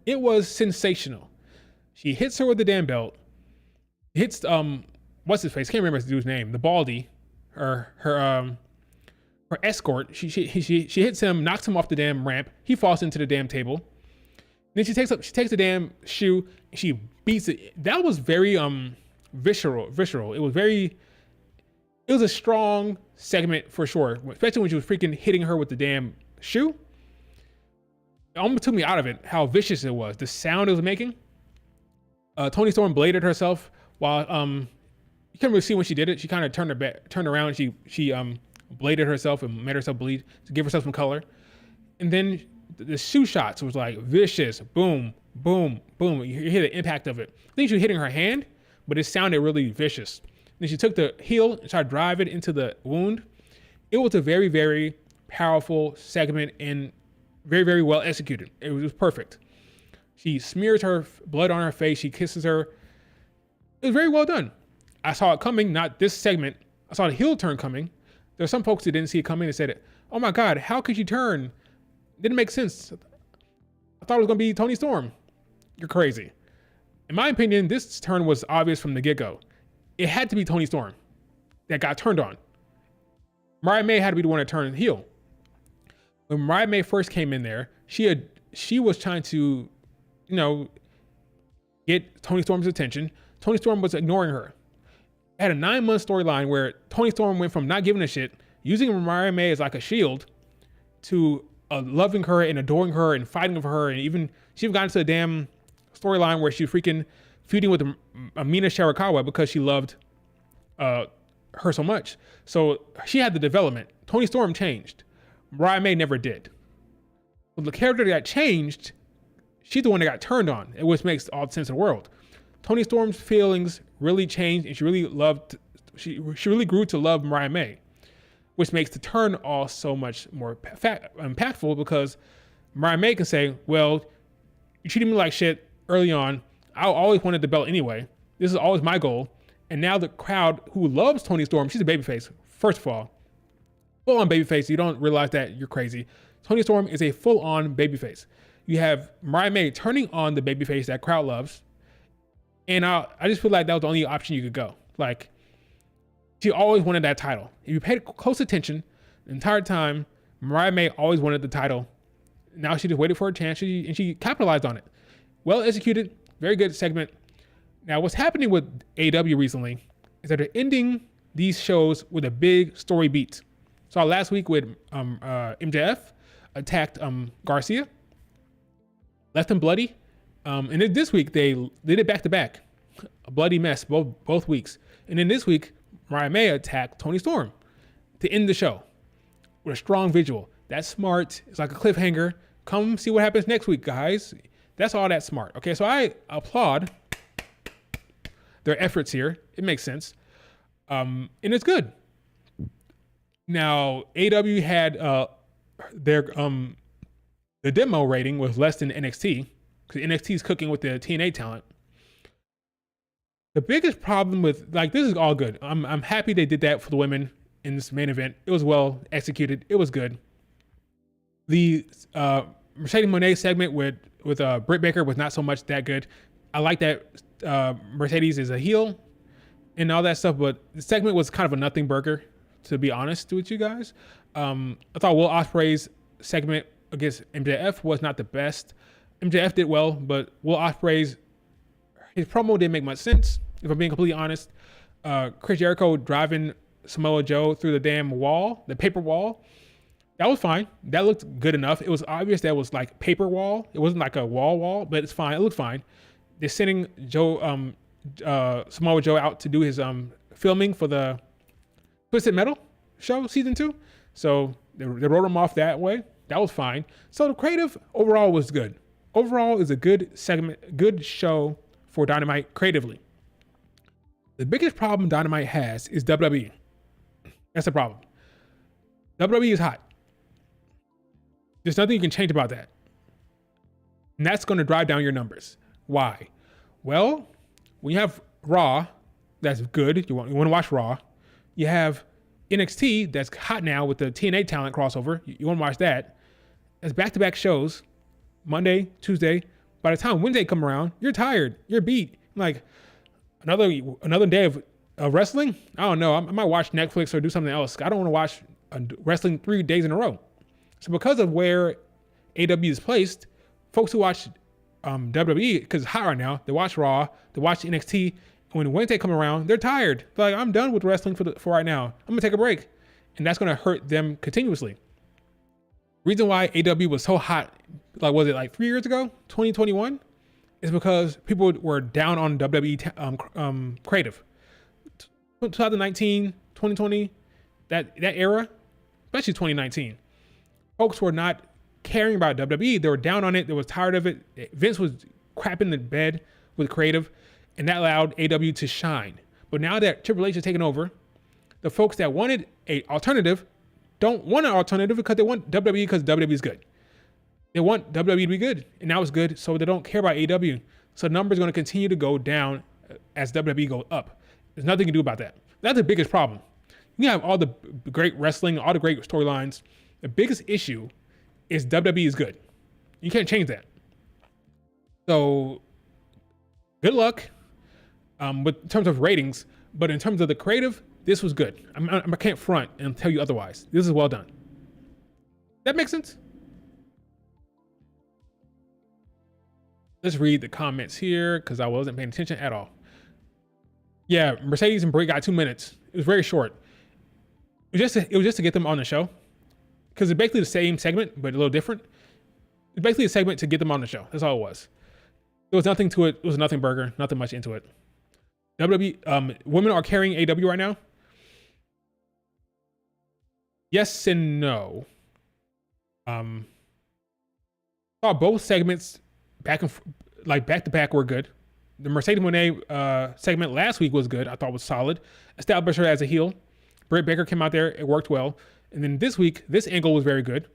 It was sensational. She hits her with the damn belt. Hits what's his face? Can't remember his dude's name. The Baldy, her escort. She hits him, knocks him off the damn ramp. He falls into the damn table. Then she takes the damn shoe. And she beats it. That was very visceral. It was a strong segment for sure, especially when she was freaking hitting her with the damn shoe. It almost took me out of it how vicious it was. The sound it was making. Toni Storm bladed herself while you couldn't really see when she did it. She kind of turned around. And she bladed herself and made herself bleed to give herself some color. And then the shoe shots was like vicious. Boom, boom, boom. You hear the impact of it. I think she was hitting her hand, but it sounded really vicious. Then she took the heel and tried to drive it into the wound. It was a very, very powerful segment and very, very well executed. It was perfect. She smears her blood on her face. She kisses her. It was very well done. I saw it coming, not this segment. I saw the heel turn coming. There's some folks that didn't see it coming and said, oh my God, how could you turn? Didn't make sense. I thought it was going to be Toni Storm. You're crazy. In my opinion, this turn was obvious from the get-go. It had to be Toni Storm that got turned on. Mariah May had to be the one that turned heel. When Mariah May first came in there, she was trying to, get Toni Storm's attention. Toni Storm was ignoring her. It had a 9-month storyline where Toni Storm went from not giving a shit, using Mariah May as like a shield, to loving her and adoring her and fighting for her, and even she got into a damn storyline where she was freaking feuding with Amina Sharakawa because she loved her so much. So she had the development. Toni Storm changed. Mariah May never did. But the character that changed, she's the one that got turned on, which makes all the sense in the world. Toni Storm's feelings really changed, and she really grew to love Mariah May, which makes the turn all so much more impactful because Mariah May can say, well, you treated me like shit early on. I always wanted the belt anyway. This is always my goal. And now the crowd who loves Toni Storm, she's a babyface. First of all, full-on babyface. You don't realize that, you're crazy. Toni Storm is a full-on babyface. You have Mariah May turning on the babyface that crowd loves. And I just feel like that was the only option you could go. Like, she always wanted that title. If you paid close attention the entire time, Mariah May always wanted the title. Now she just waited for a chance, and she capitalized on it. Well executed, very good segment. Now, what's happening with AEW recently is that they're ending these shows with a big story beat. So last week with MJF attacked Garcia, left him bloody. And then this week they did it back to back, a bloody mess both weeks. And then this week, Mariah May attacked Toni Storm to end the show with a strong visual. That's smart. It's like a cliffhanger. Come see what happens next week, guys. That's all that smart. Okay, so I applaud their efforts here. It makes sense. And it's good. Now, AW had their the demo rating was less than NXT because NXT is cooking with the TNA talent. The biggest problem with, like, this is all good. I'm happy they did that for the women in this main event. It was well executed. It was good. The Mercedes Moné segment with Britt Baker was not so much that good. I like that Mercedes is a heel and all that stuff, but the segment was kind of a nothing burger, to be honest with you guys. I thought Will Ospreay's segment against MJF was not the best. MJF did well, but Will Ospreay's his promo didn't make much sense, if I'm being completely honest. Chris Jericho driving Samoa Joe through the damn wall, the paper wall. That was fine. That looked good enough. It was obvious that was like paper wall. It wasn't like a wall, but it's fine. It looked fine. They're sending Samoa Joe out to do his filming for the Twisted Metal show, season 2. So they wrote him off that way. That was fine. So the creative overall was good. Overall is a good segment, good show for Dynamite creatively. The biggest problem Dynamite has is WWE. That's the problem. WWE is hot. There's nothing you can change about that. And that's going to drive down your numbers. Why? Well, when you have Raw, that's good. You want to watch Raw. You have NXT that's hot now with the TNA talent crossover. You want to watch that? It's back-to-back shows, Monday, Tuesday. By the time Wednesday come around, you're tired, you're beat. Like another day of wrestling. I don't know. I might watch Netflix or do something else. I don't want to watch wrestling 3 days in a row. So because of where AW is placed, folks who watch WWE, because it's hot right now, they watch Raw, they watch NXT. When Wednesday come around, they're tired. They're like, I'm done with wrestling for right now. I'm gonna take a break, and that's gonna hurt them continuously. Reason why AW was so hot, like was it like 3 years ago, 2021, is because people were down on WWE creative. 2019, 2020, that era, especially 2019, folks were not caring about WWE. They were down on it. They were tired of it. Vince was crapping the bed with creative, and that allowed AW to shine. But now that Triple H is taking over, the folks that wanted an alternative don't want an alternative because they want WWE because WWE is good. They want WWE to be good, and now it's good, so they don't care about AW. So the numbers are going to continue to go down as WWE goes up. There's nothing you can do about that. That's the biggest problem. You have all the great wrestling, all the great storylines. The biggest issue is WWE is good. You can't change that. So good luck in terms of ratings, but in terms of the creative, this was good. I can't front and tell you otherwise. This is well done. That makes sense? Let's read the comments here because I wasn't paying attention at all. Yeah, Mercedes and Bray got 2 minutes. It was very short. It was just to get them on the show because it's basically the same segment, but a little different. It's basically a segment to get them on the show. That's all it was. There was nothing to it. It was a nothing burger, nothing much into it. WWE, women are carrying AW right now. Yes and no. Saw both segments back to back were good. The Mercedes Moné segment last week was good. I thought was solid. Established her as a heel. Britt Baker came out there. It worked well. And then this week, this angle was very good.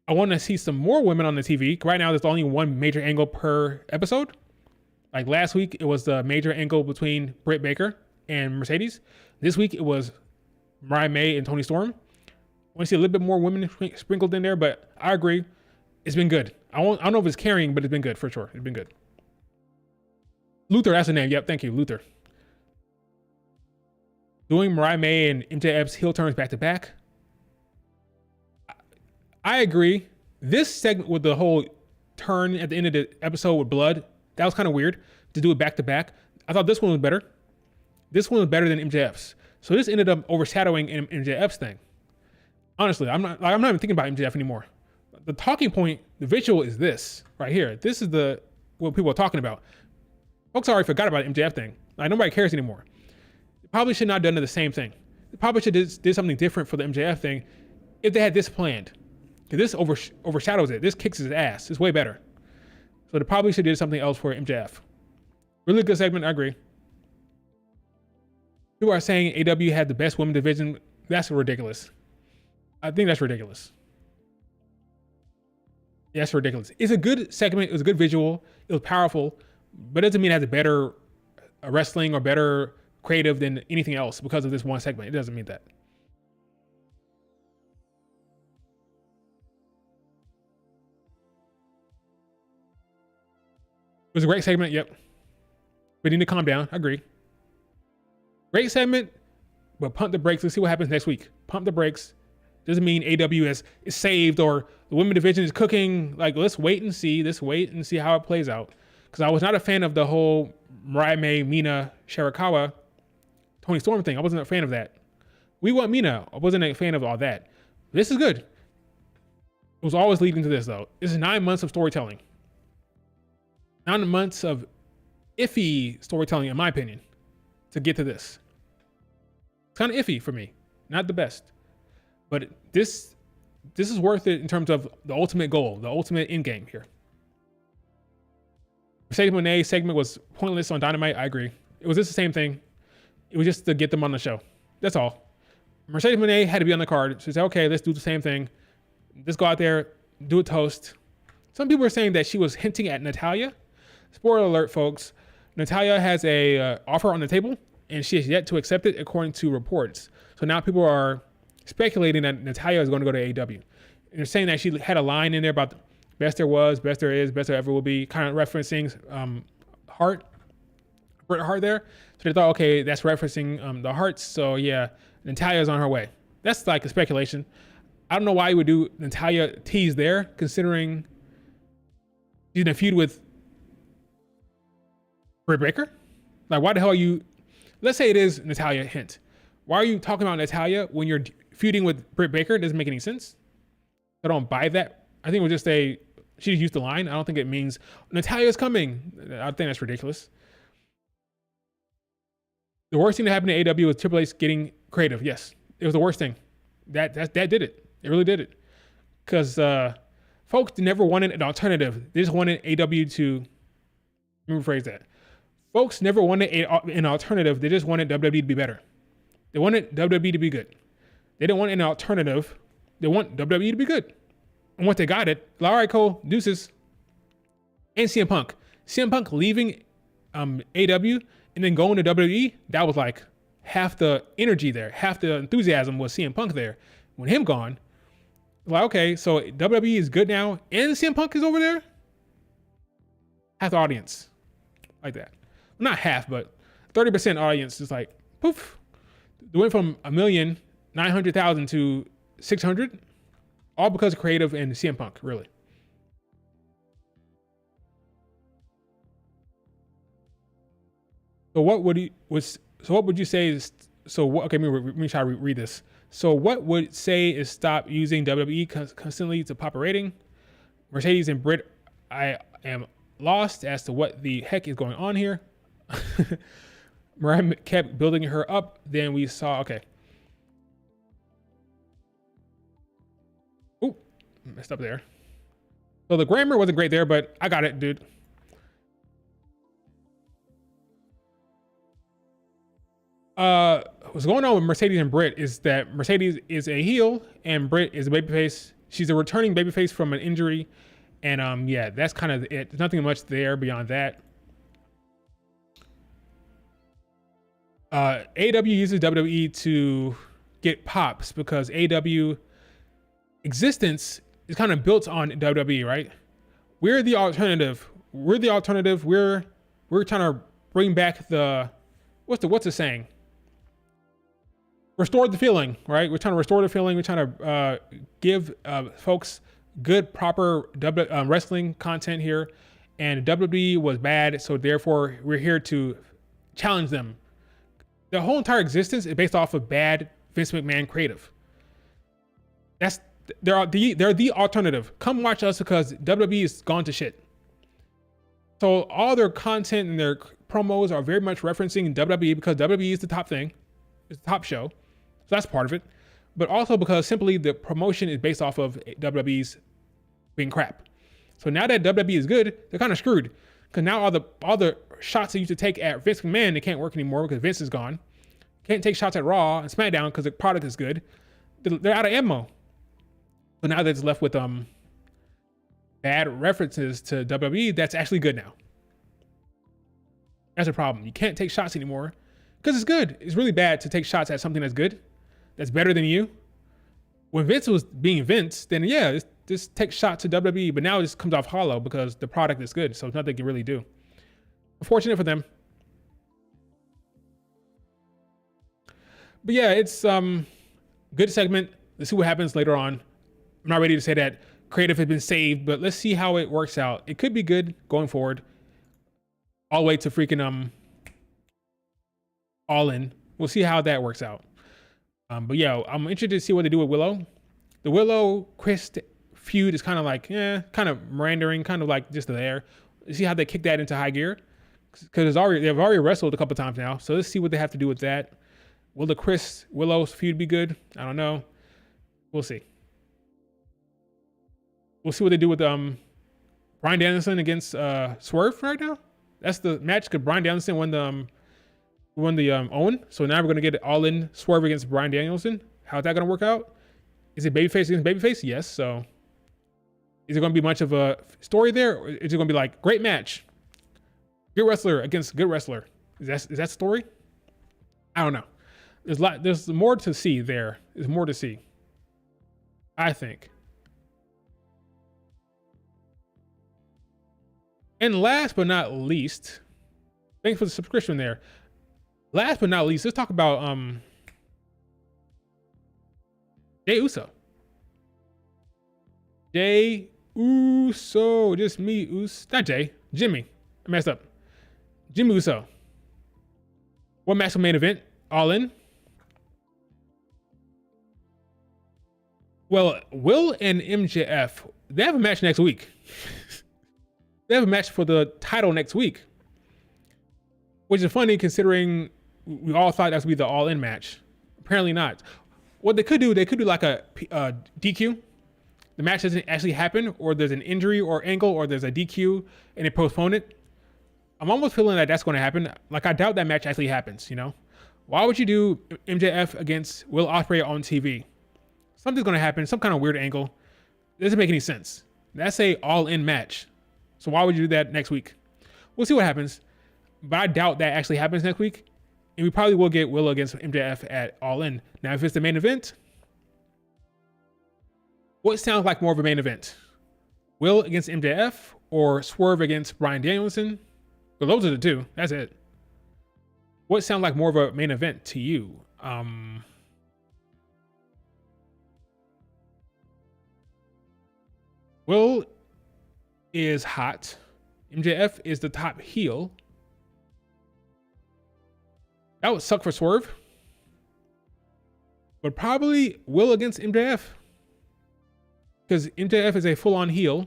I want to see some more women on the TV. Right now, there's only one major angle per episode. Like last week, it was the major angle between Britt Baker and Mercedes. This week, it was Mariah May and Toni Storm. I want to see a little bit more women sprinkled in there, but I agree. It's been good. I don't know if it's carrying, but it's been good for sure. It's been good. Luther, that's the name. Yep, thank you, Luther. Doing Mariah May and MJF's heel turns back to back. I agree. This segment with the whole turn at the end of the episode with blood, that was kind of weird to do it back to back. I thought this one was better. This one was better than MJF's. So this ended up overshadowing MJF's thing. Honestly, I'm not even thinking about MJF anymore. The talking point, the visual is this right here. This is what people are talking about. Folks already forgot about the MJF thing. Like nobody cares anymore. They probably should not have done the same thing. They probably should have did something different for the MJF thing if they had this planned. Because this overshadows it. This kicks his ass. It's way better. So they probably should have did something else for MJF. Really good segment, I agree. People are saying AW had the best women's division. That's ridiculous. I think that's ridiculous. Yeah, that's ridiculous. It's a good segment. It was a good visual. It was powerful. But it doesn't mean it has a better wrestling or better creative than anything else because of this one segment. It doesn't mean that. It was a great segment, yep. We need to calm down. I agree. Great segment, but pump the brakes. Let's see what happens next week. Pump the brakes. Doesn't mean AW is saved or the women's division is cooking. Like, let's wait and see. Let's wait and see how it plays out. Because I was not a fan of the whole Mariah May, Mina, Shirakawa, Toni Storm thing. I wasn't a fan of that. We want Mina. I wasn't a fan of all that. This is good. It was always leading to this, though. This is 9 months of storytelling. 9 months of iffy storytelling, in my opinion, to get to this. It's kind of iffy for me. Not the best. But this is worth it in terms of the ultimate goal, the ultimate end game here. Mercedes Moné segment was pointless on Dynamite. I agree. It was just the same thing. It was just to get them on the show. That's all. Mercedes Moné had to be on the card. She said, okay, let's do the same thing. Let's go out there, do a toast. Some people are saying that she was hinting at Natalya. Spoiler alert, folks. Natalya has a offer on the table. and she has yet to accept it, according to reports. So now people are speculating that Natalya is going to go to AEW. And they're saying that she had a line in there about best there was, best there is, best there ever will be, kind of referencing Bret Hart there. So they thought, okay, that's referencing the Hearts. So yeah, Natalya's on her way. That's like a speculation. I don't know why you would do Natalya tease there, considering she's in a feud with Britt Baker. Like, why the hell are you? Let's say it is Natalya. Hint. Why are you talking about Natalya when you're feuding with Britt Baker? It doesn't make any sense. I don't buy that. I think we'll just say she just used the line. I don't think it means Natalya's coming. I think that's ridiculous. The worst thing that happened to AEW was Triple H getting creative. Yes, it was the worst thing. That did it. It really did it. Because folks never wanted an alternative. They just wanted AEW to, let me rephrase that. Folks never wanted an alternative. They just wanted WWE to be better. They wanted WWE to be good. They didn't want an alternative. They want WWE to be good. And once they got it, all right, cool, deuces. And CM Punk. CM Punk leaving AEW and then going to WWE, that was like half the energy there. Half the enthusiasm was CM Punk there. When him gone, like, okay, so WWE is good now and CM Punk is over there? Half the audience. Like that. Not half, but 30% audience is like, poof. They went from 1,900,000 to 600, all because of creative and CM Punk, really. So what would you say is, okay, let me try to read this. So what would say is stop using WWE constantly to pop a rating? Mercedes and Britt, I am lost as to what the heck is going on here. Mariah kept building her up. Then we saw, okay. Ooh, messed up there. So the grammar wasn't great there, but I got it, dude. What's going on with Mercedes and Britt is that Mercedes is a heel and Britt is a babyface. She's a returning babyface from an injury. And yeah, that's kind of it. There's nothing much there beyond that. AEW uses WWE to get pops because AEW existence is kind of built on WWE, right? We're the alternative. We're trying to bring back the what's the saying? Restore the feeling, right? We're trying to restore the feeling. We're trying to give folks good, proper wrestling content here. And WWE was bad, so therefore we're here to challenge them. The whole entire existence is based off of bad Vince McMahon creative. They're the alternative. Come watch us because WWE is gone to shit. So all their content and their promos are very much referencing WWE because WWE is the top thing. It's the top show. So that's part of it. But also because simply the promotion is based off of WWE's being crap. So now that WWE is good, they're kind of screwed. Because now all the shots they used to take at Vince McMahon, they can't work anymore because Vince is gone. Can't take shots at Raw and SmackDown because the product is good. They're out of ammo. So now they're just left with bad references to WWE that's actually good now. That's a problem. You can't take shots anymore because it's good. It's really bad to take shots at something that's good, that's better than you. When Vince was being Vince, then yeah, just take shots to WWE, but now it just comes off hollow because the product is good, so it's nothing they can really do. Unfortunate for them. But yeah, it's good segment. Let's see what happens later on. I'm not ready to say that creative has been saved, but let's see how it works out. It could be good going forward. All the way to freaking All In. We'll see how that works out. But yeah, I'm interested to see what they do with Willow. The Willow Chris feud is kind of like, kind of meandering, kind of like just there. See how they kick that into high gear? Because they've already wrestled a couple times now. So let's see what they have to do with that. Will the Chris Willow feud be good? I don't know. We'll see. We'll see what they do with Bryan Danielson against Swerve right now. That's the match because Bryan Danielson won the Owen. So now we're gonna get it all in Swerve against Bryan Danielson. How's that gonna work out? Is it babyface against babyface? Yes. So is it gonna be much of a story there, or is it gonna be like great match, good wrestler against good wrestler? Is that story? I don't know. There's more to see there. There's more to see, I think. And last but not least, thanks for the subscription there. Last but not least, let's talk about Jey Uso. Jey Uso, just me, not Jay, Jimmy. I messed up. Jimmy Uso. What match will main event? All In. Well, Will and MJF, they have a match next week. They have a match for the title next week, which is funny considering we all thought that would be the All In match. Apparently not. What they could do like a DQ. The match doesn't actually happen, or there's an injury or angle, or there's a DQ and they postpone it. I'm almost feeling that that's going to happen. Like, I doubt that match actually happens, you know? Why would you do MJF against Will Ospreay on TV? Something's going to happen, some kind of weird angle. It doesn't make any sense. That's a all-in match. So why would you do that next week? We'll see what happens. But I doubt that actually happens next week. And we probably will get Willow against MJF at All In. Now, if it's the main event, what sounds like more of a main event? Will against MJF or Swerve against Bryan Danielson? Well, those are the two. That's it. What sounds like more of a main event to you? Will is hot. MJF is the top heel. That would suck for Swerve. But probably Will against MJF. Because MJF is a full-on heel.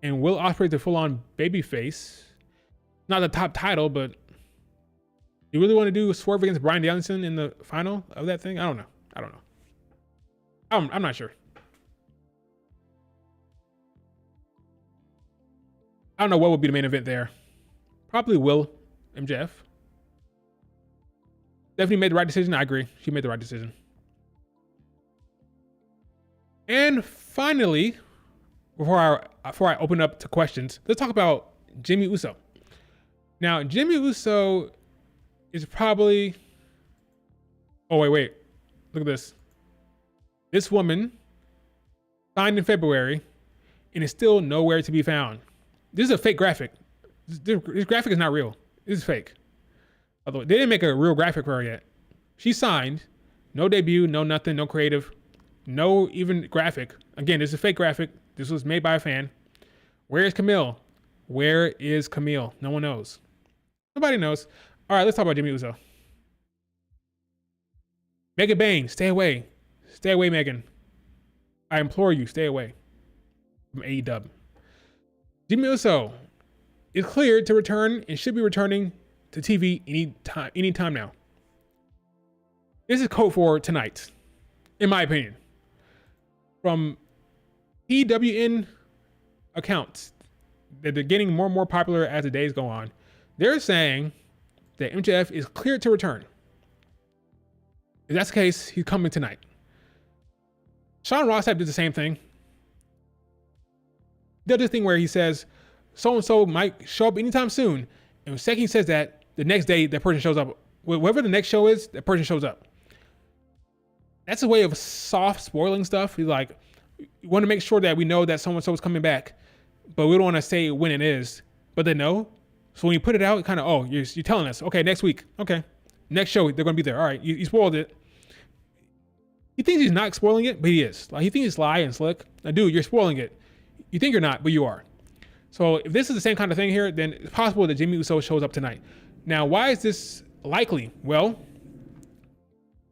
And Will Ospreay is a full-on babyface. Not the top title, but you really want to do Swerve against Bryan Danielson in the final of that thing? I don't know. I'm not sure. I don't know what would be the main event there. Probably Will, MJF. Stephanie made the right decision. I agree. She made the right decision. And finally, before I open up to questions, let's talk about Jimmy Uso. Now, Jimmy Uso is probably... Oh, wait. Look at this. This woman signed in February and is still nowhere to be found. This is a fake graphic. This graphic is not real. This is fake. Although they didn't make a real graphic for her yet. She signed. No debut, no nothing, no creative, no even graphic. Again, this is a fake graphic. This was made by a fan. Where is Camille? Where is Camille? No one knows. Nobody knows. All right, let's talk about Jimmy Uso. Megan Bain, stay away. Stay away, Megan. I implore you, stay away from AEW. Jimmy Uso is cleared to return and should be returning to TV anytime now. This is code for tonight, in my opinion. From PWN accounts that they're getting more and more popular as the days go on, they're saying that MJF is cleared to return. If that's the case, he's coming tonight. Sean Rossap did the same thing. He did this thing where he says, so-and-so might show up anytime soon. And the second he says that, the next day, that person shows up. Whatever the next show is, that person shows up. That's a way of soft spoiling stuff. He's like, you want to make sure that we know that so-and-so is coming back, but we don't want to say when it is, but they know. So when you put it out, kind of, oh, you're telling us. Okay, next week. Okay. Next show, they're going to be there. All right, you spoiled it. He thinks he's not spoiling it, but he is. Like, he thinks he's sly and slick. Now, dude, you're spoiling it. You think you're not, but you are. So if this is the same kind of thing here, then it's possible that Jimmy Uso shows up tonight. Now, why is this likely? Well,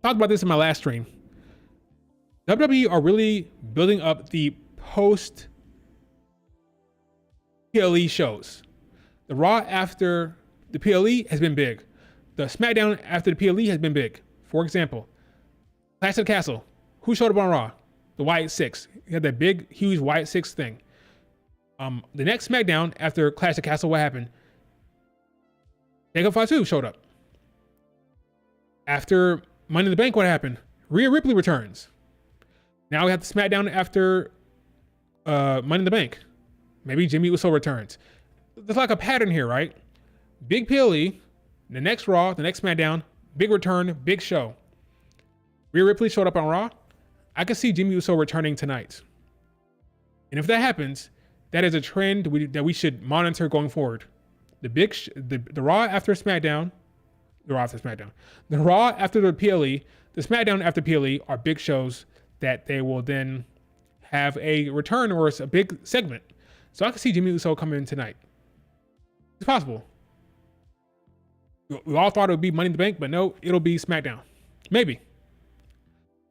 I talked about this in my last stream. WWE are really building up the post PLE shows. The Raw after the PLE has been big. The SmackDown after the PLE has been big. For example, Clash of the Castle. Who showed up on Raw? The Wyatt Six. You had that big, huge Wyatt Six thing. The next SmackDown after Clash of the Castle, what happened? Jacob Fatu showed up. After Money in the Bank, what happened? Rhea Ripley returns. Now we have the SmackDown after Money in the Bank. Maybe Jimmy Uso returns. There's like a pattern here, right? Big PLE, the next Raw, the next SmackDown, big return, big show. Rhea Ripley showed up on Raw. I could see Jimmy Uso returning tonight. And if that happens, that is a trend that we should monitor going forward. The Raw after SmackDown, the Raw after SmackDown, the Raw after the PLE, the SmackDown after PLE are big shows that they will then have a return or a big segment. So I can see Jimmy Uso coming in tonight. It's possible. We all thought it would be Money in the Bank, but no, it'll be SmackDown. Maybe.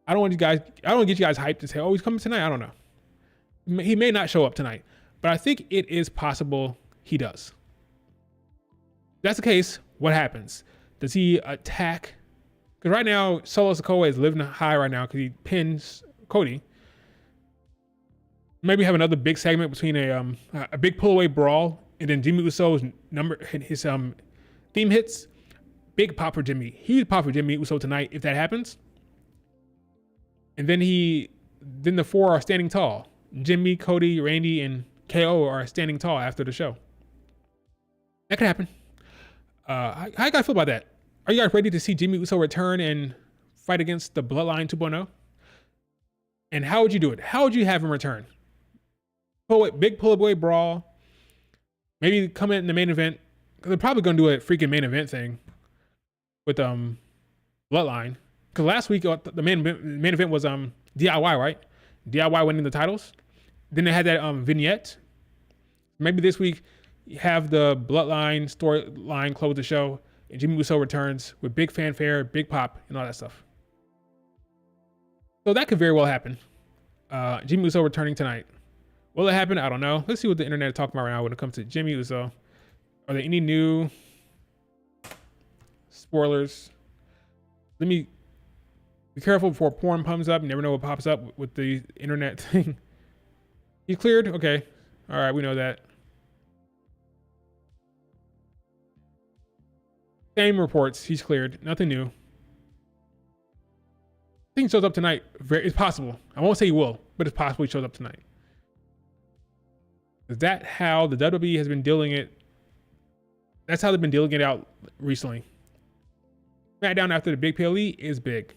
I don't want to get you guys hyped to say, oh, he's coming tonight. I don't know. He may not show up tonight, but I think it is possible he does. If that's the case, what happens? Does he attack? Because right now, Solo Sikoa is living high right now because he pins Cody. Maybe have another big segment between a big pull-away brawl, and then Jimmy Uso's his theme hits. Big pop for Jimmy. Huge pop for Jimmy Uso tonight if that happens. And then the four are standing tall. Jimmy, Cody, Randy, and KO are standing tall after the show. That could happen. How you guys feel about that? Are you guys ready to see Jimmy Uso return and fight against the Bloodline 2.0? And how would you do it? How would you have him return? Big pull-away brawl. Maybe come in the main event. They're probably going to do a freaking main event thing with Bloodline. Because last week the main event was DIY, right? DIY winning the titles. Then they had that vignette. Maybe this week you have the Bloodline storyline close the show, and Jimmy Uso returns with big fanfare, big pop, and all that stuff. So that could very well happen. Jimmy Uso returning tonight. Will it happen? I don't know. Let's see what the internet is talking about right now when it comes to Jimmy Uso. Are there any new spoilers? Let me be careful before porn comes up. You never know what pops up with the internet thing. He's cleared? Okay. All right, we know that. Same reports. He's cleared. Nothing new. I think he shows up tonight. It's possible. I won't say he will, but it's possible he shows up tonight. Is that how the WWE has been dealing it? That's how they've been dealing it out recently. SmackDown after the big PLE is big.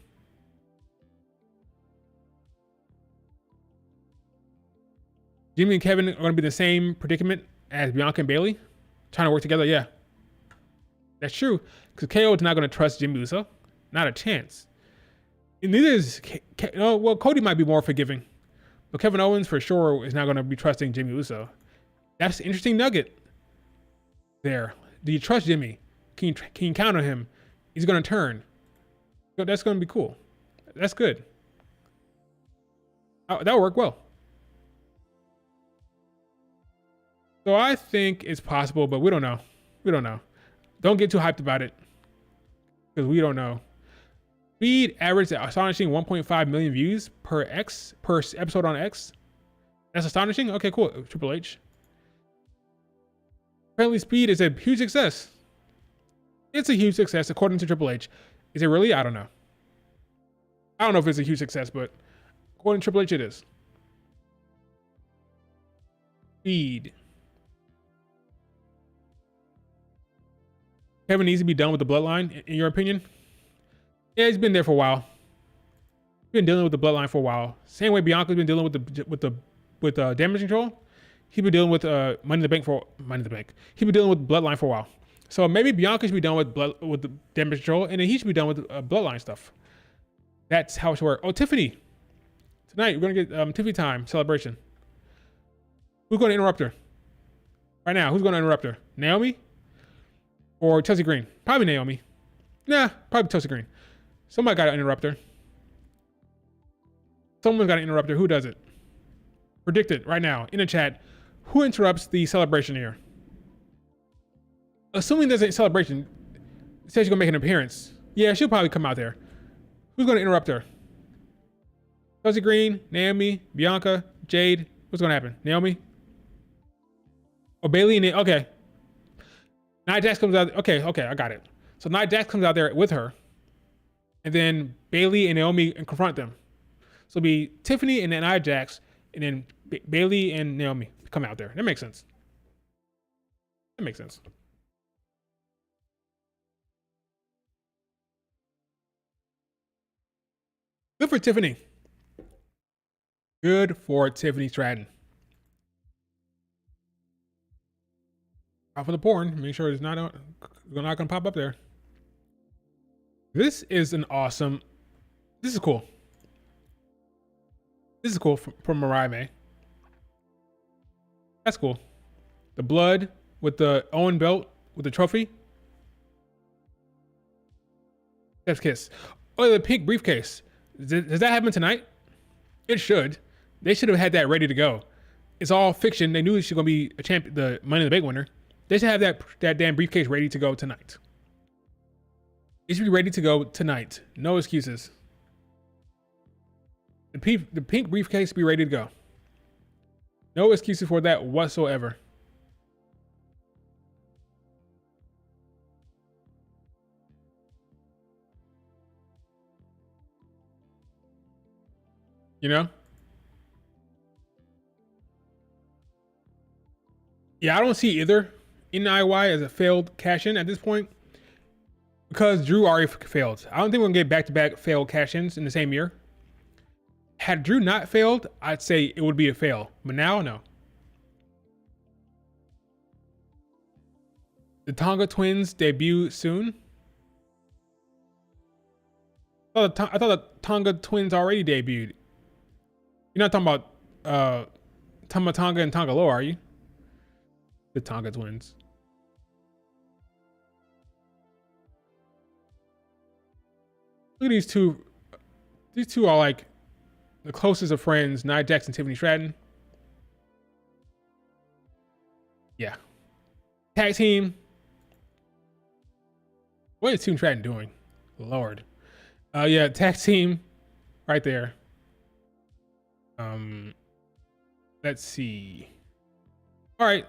Jimmy and Kevin are going to be the same predicament as Bianca and Bayley, trying to work together. Yeah, that's true. Because KO is not going to trust Jimmy Uso, not a chance. And neither is well, Cody might be more forgiving, but Kevin Owens for sure is not going to be trusting Jimmy Uso. That's an interesting nugget there. Do you trust Jimmy? Can you count on him? He's going to turn. So that's going to be cool. That's good. That'll work well. So I think it's possible, but we don't know. We don't know. Don't get too hyped about it because we don't know. Speed averaged astonishing 1.5 million views per episode on X. That's astonishing. Okay, cool. Triple H. Apparently, Speed is a huge success. It's a huge success according to Triple H. Is it really? I don't know. I don't know if it's a huge success, but according to Triple H, it is. Speed. Kevin needs to be done with the Bloodline, in your opinion? Yeah, he's been there for a while. He's been dealing with the Bloodline for a while. Same way Bianca's been dealing with damage control. He's been dealing with Money in the Bank. He's been dealing with Bloodline for a while. So maybe Bianca should be done with the damage control, and then he should be done with Bloodline stuff. That's how it should work. Oh, Tiffany. Tonight we're gonna get Tiffany time celebration. Who's going to interrupt her? Right now, who's going to interrupt her? Naomi or Chelsea Green? Probably Naomi. Nah, probably Chelsea Green. Somebody got to interrupt her. Someone's got to interrupt her. Who does it? Predict it right now in the chat. Who interrupts the celebration here? Assuming there's a celebration, it says she's going to make an appearance. Yeah, she'll probably come out there. Who's going to interrupt her? Chelsea Green, Naomi, Bianca, Jade. What's going to happen? Naomi? Oh, Bayley and okay. Nia Jax comes out. Okay, I got it. So Nia Jax comes out there with her, and then Bayley and Naomi confront them. So it'll be Tiffany and then Nia Jax, and then Bayley and Naomi come out there. That makes sense. That makes sense. Good for Tiffany. Good for Tiffany Stratton. Out for the porn. Make sure it's not gonna pop up there. This is an awesome. This is cool. This is cool from Mariah May. That's cool. The blood with the Owen belt with the trophy. Steph's kiss. Oh, the pink briefcase. Does that happen tonight? It should. They should have had that ready to go. It's all fiction. They knew she's gonna be a champion, the Money in the Bank winner. They should have that damn briefcase ready to go tonight. It should be ready to go tonight. No excuses. The pink briefcase be ready to go. No excuses for that whatsoever. You know? Yeah, I don't see either NIY as a failed cash-in at this point because Drew already failed. I don't think we're gonna get back-to-back failed cash-ins in the same year. Had Drew not failed, I'd say it would be a fail, but now, no. The Tonga twins debut soon. I thought the Tonga twins already debuted. You're not talking about Tonga and Tonga Low, are you? The Tonga twins. Look at these two. These two are like the closest of friends. Nia Jax and Tiffany Stratton. Yeah. Tag team. What is Tiffany Stratton doing? Lord. Yeah, tag team right there. Let's see. All right.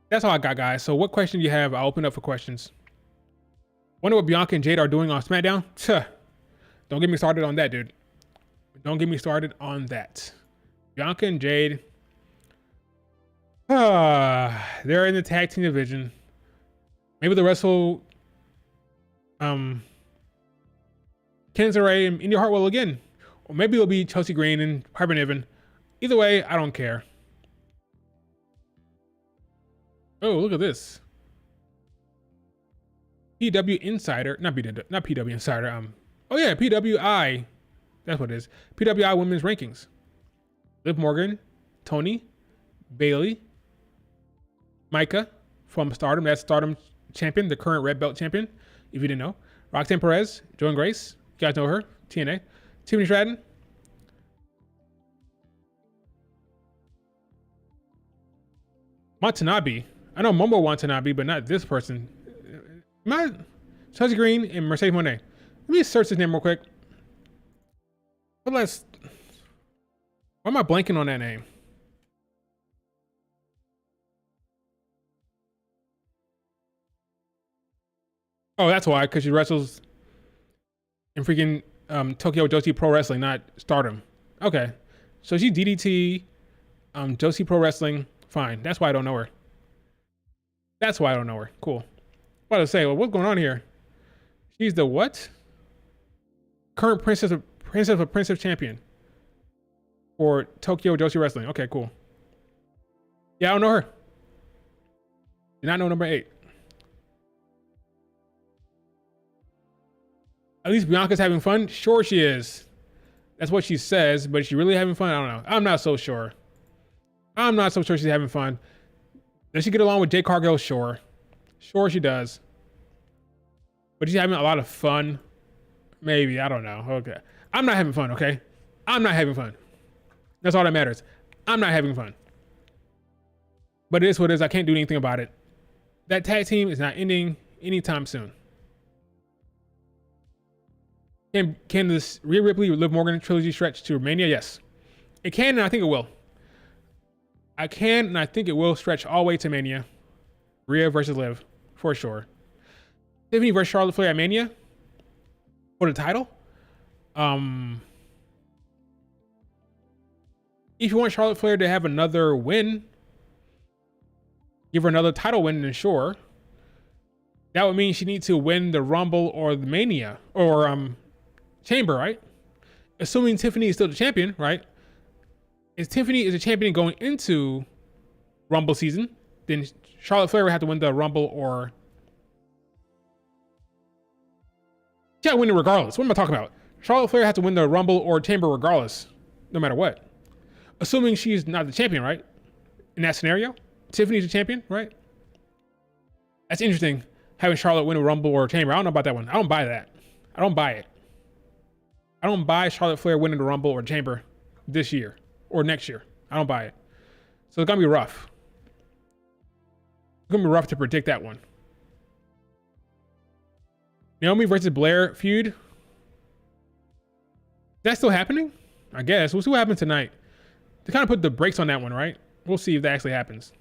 That's all I got, guys. So what question do you have? I'll open up for questions. Wonder what Bianca and Jade are doing on SmackDown? Don't get me started on that, dude. Don't get me started on that. Bianca and Jade. They're in the tag team division. Maybe they'll wrestle Candice LeRae and Indy Hartwell again. Or maybe it'll be Chelsea Green and Piper Niven. Either way, I don't care. Oh, look at this. PW Insider, not PW Insider. Oh yeah, PWI. That's what it is. PWI Women's Rankings. Liv Morgan, Tony, Bailey, Micah from Stardom. That's Stardom champion, the current red belt champion. If you didn't know, Roxanne Perez, Joan Grace. You guys know her. TNA. Tiffany Stratton. Watanabe. I know Momo Watanabe, but not this person. Chelsea Green and Mercedes Moné. Let me search his name real quick. Why am I blanking on that name? Oh, that's why, because she wrestles in freaking Tokyo Joshi Pro Wrestling, not Stardom. Okay. So she's DDT, Joshi Pro Wrestling. Fine. That's why I don't know her. That's why I don't know her. Cool. What to say? Well, what's going on here? She's the what? Current Princess Champion for Tokyo Joshi Wrestling. Okay, cool. Yeah, I don't know her. Did not know number 8. At least Bianca's having fun. Sure she is. That's what she says, but is she really having fun? I don't know. I'm not so sure. I'm not so sure she's having fun. Does she get along with Jade Cargill? Sure. Sure she does. But she's having a lot of fun. Maybe. I don't know. Okay. I'm not having fun, okay? I'm not having fun. That's all that matters. I'm not having fun. But it is what it is. I can't do anything about it. That tag team is not ending anytime soon. Can this Rhea Ripley Liv Morgan trilogy stretch to Mania? Yes. It can, and I think it will. I can, and I think it will stretch all the way to Mania. Rhea versus Liv, for sure. Tiffany versus Charlotte Flair at Mania for the title. If you want Charlotte Flair to have another win, give her another title win, then sure. That would mean she needs to win the Rumble or the Mania, or Chamber, right? Assuming Tiffany is still the champion, right? If Tiffany is a champion going into Rumble season, then Charlotte Flair would have to win the Rumble or she had to win it regardless. What am I talking about? Charlotte Flair had to win the Rumble or Chamber regardless, no matter what. Assuming she's not the champion, right? In that scenario, Tiffany's the champion, right? That's interesting. Having Charlotte win a Rumble or a Chamber. I don't know about that one. I don't buy that. I don't buy it. I don't buy Charlotte Flair winning the Rumble or Chamber this year or next year. I don't buy it. So it's gonna be rough. It's gonna be rough to predict that one. Naomi versus Blair feud. That's still happening? I guess. We'll see what happens tonight. They kind of put the brakes on that one, right? We'll see if that actually happens.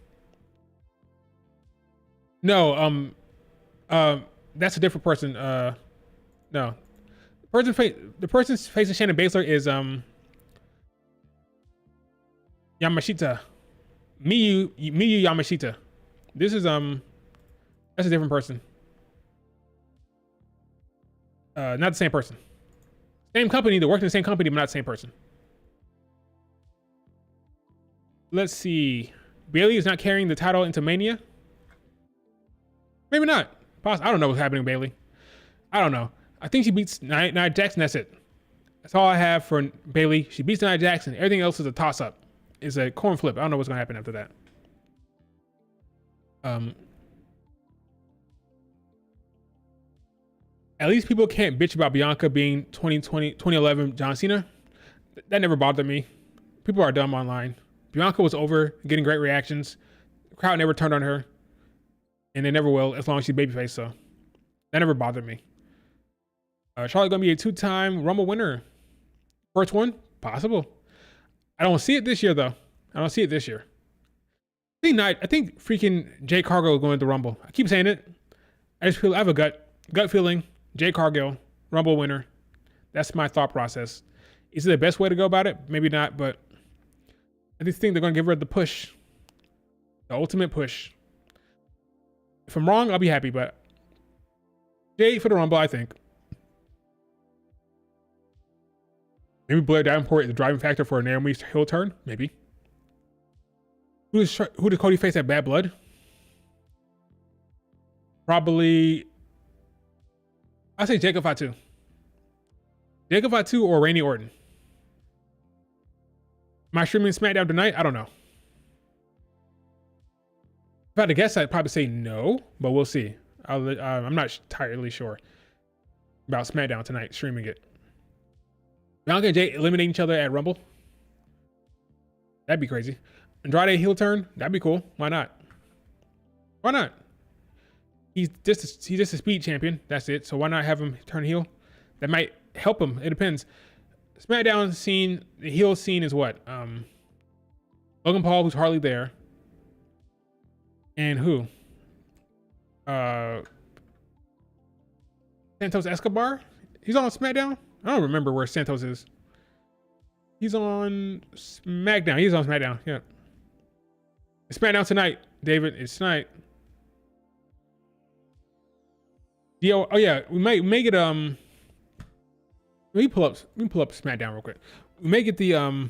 No, that's a different person. No. The person facing Shayna Baszler is Yamashita. Miyu Yamashita. This is that's a different person. Not the same person. Same company, they work in the same company, but not the same person. Let's see. Bayley is not carrying the title into Mania. Maybe not. I don't know what's happening with Bayley. I don't know. I think she beats Nia Jackson. That's it. That's all I have for Bayley. She beats Nia Jackson. Everything else is a toss-up. It's a coin flip. I don't know what's going to happen after that. At least people can't bitch about Bianca being 2011 John Cena. That never bothered me. People are dumb online. Bianca was over, getting great reactions. The crowd never turned on her. And they never will, as long as she's babyface, so. That never bothered me. Charlotte gonna be a 2-time Rumble winner. First one? Possible. I don't see it this year, though. I don't see it this year. I think freaking Jay Cargill is going to the Rumble. I keep saying it. I have a gut feeling. Jay Cargill, Rumble winner. That's my thought process. Is it the best way to go about it? Maybe not, but I just think they're going to give her the push. The ultimate push. If I'm wrong, I'll be happy, but Jay for the Rumble, I think. Maybe Blair Davenport is the driving factor for Naomi's heel turn? Maybe. Who does Cody face at Bad Blood? Probably, I'll say Jacob Fatu. Jacob Fatu or Randy Orton. Am I streaming SmackDown tonight? I don't know. If I had to guess, I'd probably say no, but we'll see. I'm not entirely sure about SmackDown tonight, streaming it. Bianca and Jay eliminating each other at Rumble. That'd be crazy. Andrade heel turn. That'd be cool. Why not? Why not? He's just a speed champion. That's it. So why not have him turn heel? That might help him. It depends. SmackDown scene, the heel scene is what? Logan Paul, who's hardly there. And who? Santos Escobar? He's on SmackDown? I don't remember where Santos is. He's on SmackDown. He's on SmackDown. Yeah. It's SmackDown tonight, David. It's tonight. Oh yeah, we may get let me pull up SmackDown real quick. We may get the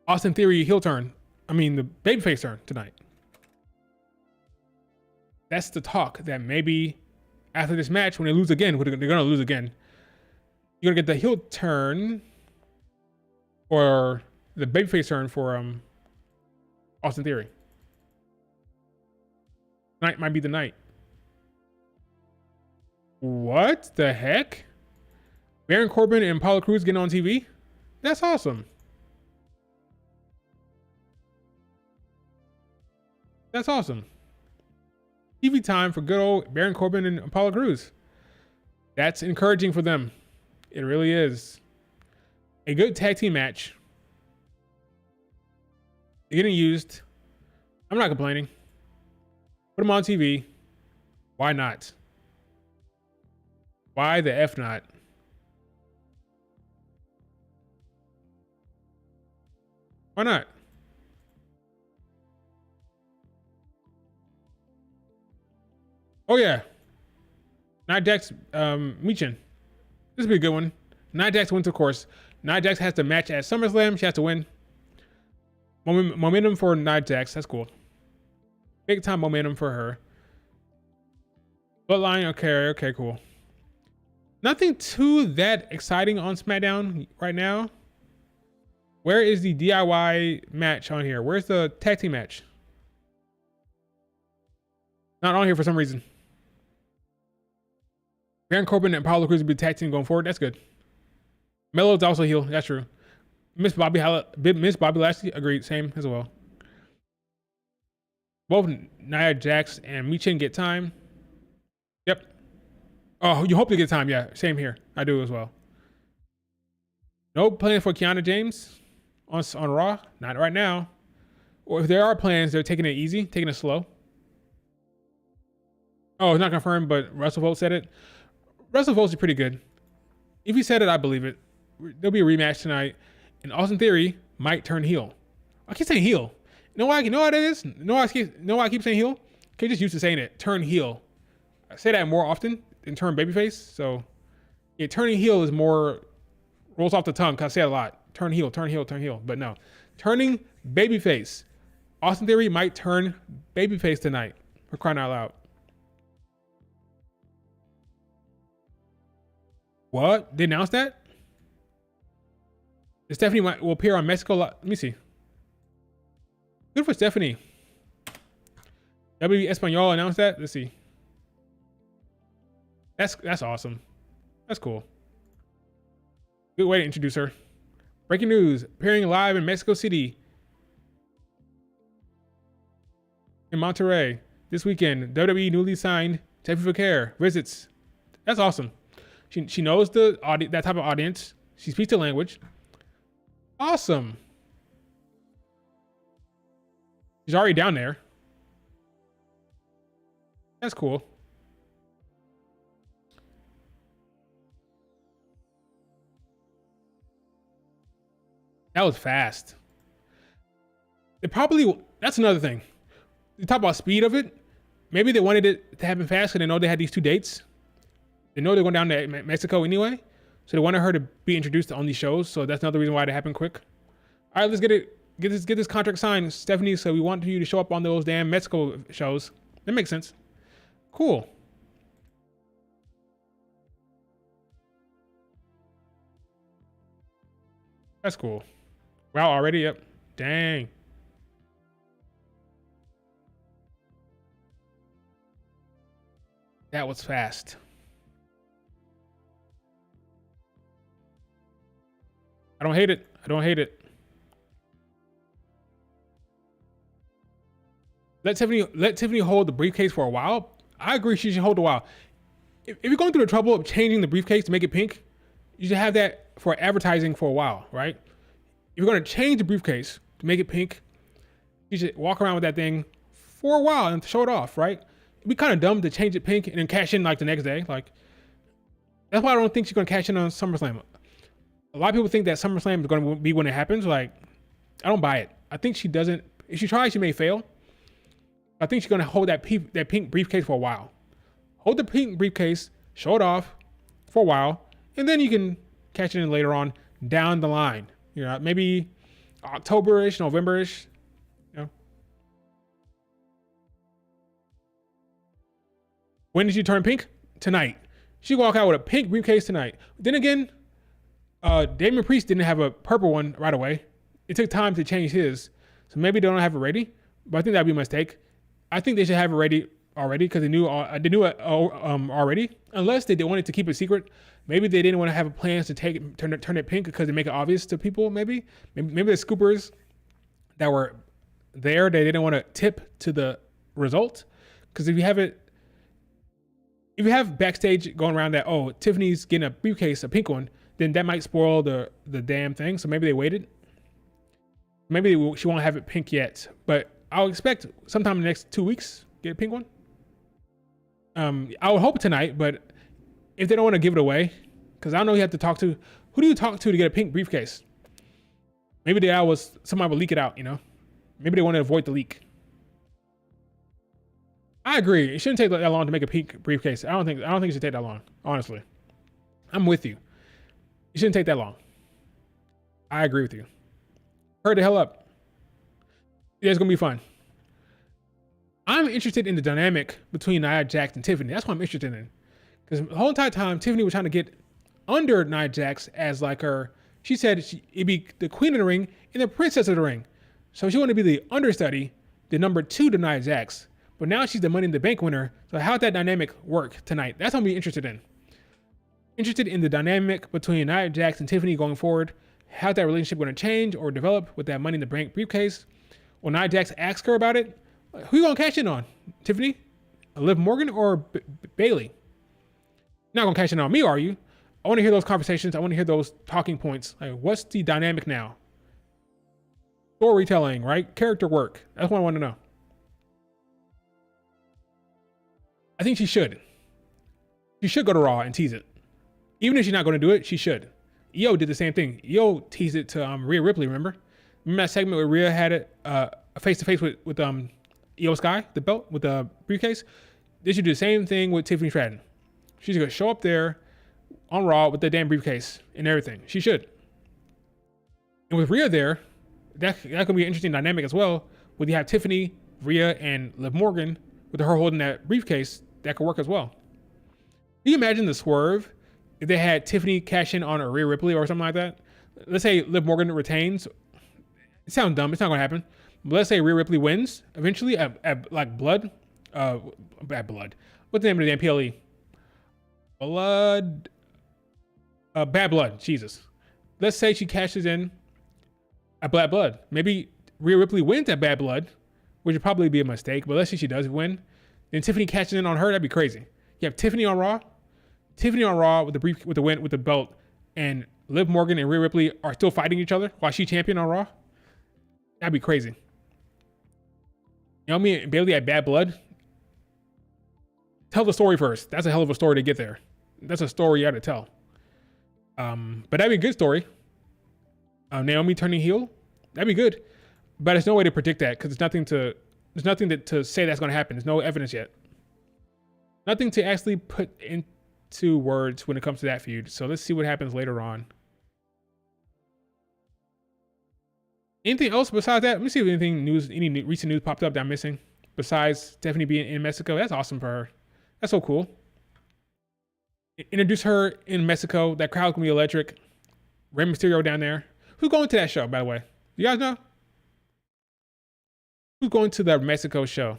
Austin Theory heel turn. I mean the babyface turn tonight. That's the talk that maybe after this match, when they lose again, they're gonna lose again. You're gonna get the heel turn or the babyface turn for Austin Theory. Tonight might be the night. What the heck? Baron Corbin and Apollo Crews getting on TV? That's awesome. That's awesome. TV time for good old Baron Corbin and Apollo Crews. That's encouraging for them. It really is. A good tag team match. They're getting used. I'm not complaining. Put them on TV. Why not? Why the F not? Why not? Oh yeah. Not Dex Michin. This would be a good one. Nia Jax wins, of course. Nia Jax has to match at SummerSlam. She has to win. Momentum for Nia Jax. That's cool. Big time momentum for her. Bloodline. Okay, cool. Nothing too that exciting on SmackDown right now. Where is the DIY match on here? Where's the tag team match? Not on here for some reason. Baron Corbin and Apollo Crews will be tag team going forward. That's good. Melo's also heel. That's true. Miss Bobby Lashley, agreed. Same as well. Both Nia Jax and Michin get time. Yep. Oh, you hope to get time. Yeah, same here. I do as well. No plans for Kiana James on Raw. Not right now. Or if there are plans, they're taking it easy, taking it slow. Oh, it's not confirmed, but Russell Vogt said it. Russell Vogt's pretty good. If he said it, I believe it. There'll be a rematch tonight, and Austin Theory might turn heel. I keep saying heel. You know why that is? Know why I keep saying heel? Because just used to saying it. Turn heel. I say that more often than turn babyface. So, yeah, turning heel is more rolls off the tongue. Cause I say it a lot. Turn heel. But no, turning babyface. Austin Theory might turn babyface tonight. For crying out loud. What? They announced that? Stephanie will appear on Mexico. Let me see. Good for Stephanie. WWE Espanol announced that. Let's see. That's awesome. That's cool. Good way to introduce her. Breaking news: appearing live in Mexico City, in Monterrey this weekend. WWE newly signed Stephanie Vaquer visits. That's awesome. She knows that type of audience. She speaks the language. Awesome. She's already down there. That's cool. That was fast. That's another thing. You talk about speed of it. Maybe they wanted it to happen fast because they know they had these 2 dates. They know they're going down to Mexico anyway. So they wanted her to be introduced on these shows. So that's another reason why it happened quick. All right, let's get this contract signed, Stephanie. So we want you to show up on those damn Mexico shows. That makes sense. Cool. That's cool. Wow, already? Yep. Dang. That was fast. I don't hate it. Let Tiffany hold the briefcase for a while. I agree she should hold a while. If you're going through the trouble of changing the briefcase to make it pink, you should have that for advertising for a while, right? If you're going to change the briefcase to make it pink, you should walk around with that thing for a while and show it off, right? It'd be kind of dumb to change it pink and then cash in like the next day. Like, that's why I don't think she's going to cash in on SummerSlam. A lot of people think that SummerSlam is going to be when it happens. Like, I don't buy it. I think she doesn't. If she tries, she may fail. I think she's going to hold that pink briefcase for a while. Hold the pink briefcase, show it off for a while, and then you can catch it in later on down the line. You know, maybe October-ish, November-ish. You know. When did she turn pink? Tonight. She walk out with a pink briefcase tonight. Then again, Damian Priest didn't have a purple one right away. It took time to change his, so maybe they don't have it ready. But I think that'd be a mistake. I think they should have it ready already because they knew it already. Unless they wanted to keep it secret. Maybe they didn't want to have plans to turn it pink because they make it obvious to people. Maybe the scoopers that were there, they didn't want to tip to the result. Because if you have backstage going around that, oh, Tiffany's getting a briefcase, a pink one, then that might spoil the damn thing. So maybe they waited. Maybe she won't have it pink yet, but I'll expect sometime in the next 2 weeks get a pink one. I would hope tonight, but if they don't want to give it away, because I don't know, you have to talk to, who do you talk to get a pink briefcase? Maybe somebody will leak it out, you know? Maybe they want to avoid the leak. I agree. It shouldn't take that long to make a pink briefcase. I don't think it should take that long, honestly. I'm with you. It shouldn't take that long. I agree with you. Hurry the hell up. Yeah, it's gonna be fun. I'm interested in the dynamic between Nia Jax and Tiffany. That's what I'm interested in. Because the whole entire time, Tiffany was trying to get under Nia Jax as like her. She said it'd be the queen of the ring and the princess of the ring. So she wanted to be the understudy, the number 2 to Nia Jax. But now she's the Money in the Bank winner. So how'd that dynamic work tonight? That's what I'm interested in. Interested in the dynamic between Nia Jax and Tiffany going forward. How's that relationship going to change or develop with that Money in the Bank briefcase? When Nia Jax asks her about it, who you gonna cash in on? Tiffany, Liv Morgan, or Bailey? Not gonna cash in on me, are you? I want to hear those conversations. I want to hear those talking points. Like, what's the dynamic now? Storytelling, right? Character work. That's what I want to know. I think she should. She should go to Raw and tease it. Even if she's not going to do it, she should. Io did the same thing. Io teased it to Rhea Ripley, remember? Remember that segment where Rhea had it a face-to-face with Io Sky, the belt, with the briefcase? They should do the same thing with Tiffany Stratton. She's going to show up there on Raw with the damn briefcase and everything. She should. And with Rhea there, that could be an interesting dynamic as well. When you have Tiffany, Rhea, and Liv Morgan with her holding that briefcase, that could work as well. Can you imagine the swerve if they had Tiffany cash in on a Rhea Ripley or something like that? Let's say Liv Morgan retains. It sounds dumb. It's not going to happen. But let's say Rhea Ripley wins eventually at like Blood. Bad Blood. What's the name of the damn PLE? Bad Blood. Jesus. Let's say she cashes in at Bad Blood. Maybe Rhea Ripley wins at Bad Blood, which would probably be a mistake. But let's say she does win. Then Tiffany cashes in on her. That'd be crazy. You have Tiffany on Raw with the win with the belt, and Liv Morgan and Rhea Ripley are still fighting each other while she's champion on Raw. That'd be crazy. Naomi and Bailey at Bad Blood. Tell the story first. That's a hell of a story to get there. That's a story you have to tell. But that'd be a good story. Naomi turning heel. That'd be good. But there's no way to predict that because there's nothing to say that's going to happen. There's no evidence yet. Nothing to actually put into words when it comes to that feud. So let's see what happens later on. Anything else besides that? Let me see if any recent news popped up that I'm missing. Besides Stephanie being in Mexico. That's awesome for her. That's so cool. Introduce her in Mexico. That crowd's gonna be electric. Rey Mysterio down there. Who's going to that show, by the way? You guys know? Who's going to the Mexico show?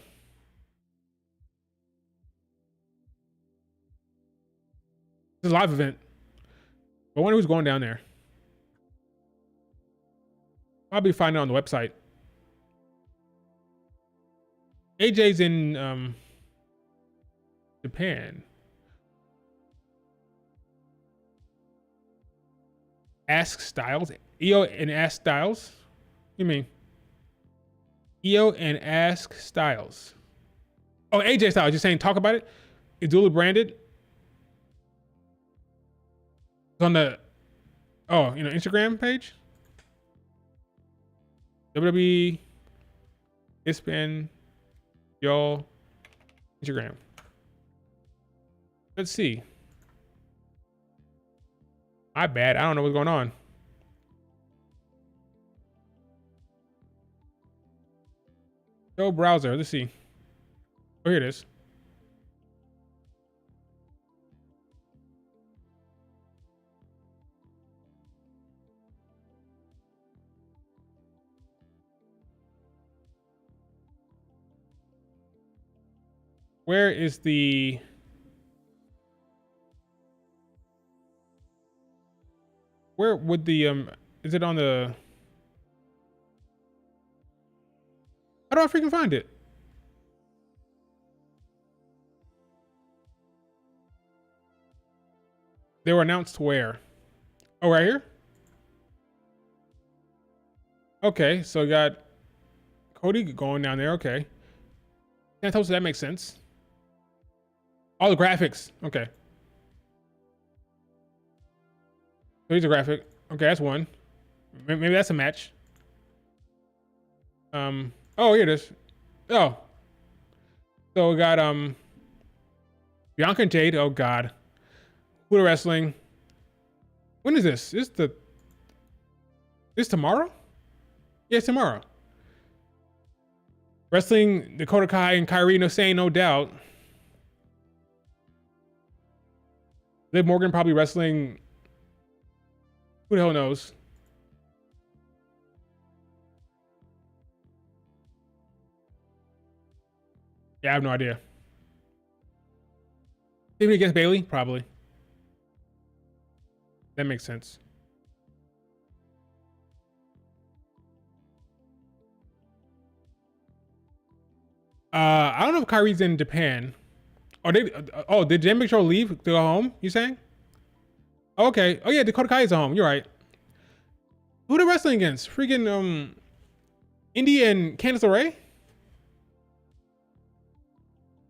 It's a live event. I wonder who's going down there. Probably find it on the website. AJ's in Japan. Ask Styles. Io and Ask Styles? What do you mean? Io and Ask Styles. Oh, AJ Styles. You're saying talk about it? It's duly branded. It's on the Instagram page. WWE Hispan y'all Instagram. Let's see. My bad. I don't know what's going on. Go browser. Let's see. Oh, here it is. Where is the... Where would the, is it on the... How do I freaking find it? They were announced where? Oh, right here? Okay, so we got Cody going down there, okay. Santos, that makes sense. All the graphics, okay. So here's a graphic. Okay, that's one. Maybe that's a match. Oh, here it is. Oh. So we got Bianca and Jade. Oh God. Who are wrestling? When is this? This tomorrow? Yeah, it's tomorrow. Wrestling Dakota Kai and Kyrie No Sane, no doubt. Liv Morgan probably wrestling. Who the hell knows? Yeah, I have no idea. Maybe against Bailey? Probably. That makes sense. I don't know if Kyrie's in Japan. Did Jay Big Show leave to go home? You saying? Okay. Oh yeah, Dakota Kai is at home. You're right. Who they wrestling against? Freaking Indy and Candice LeRae?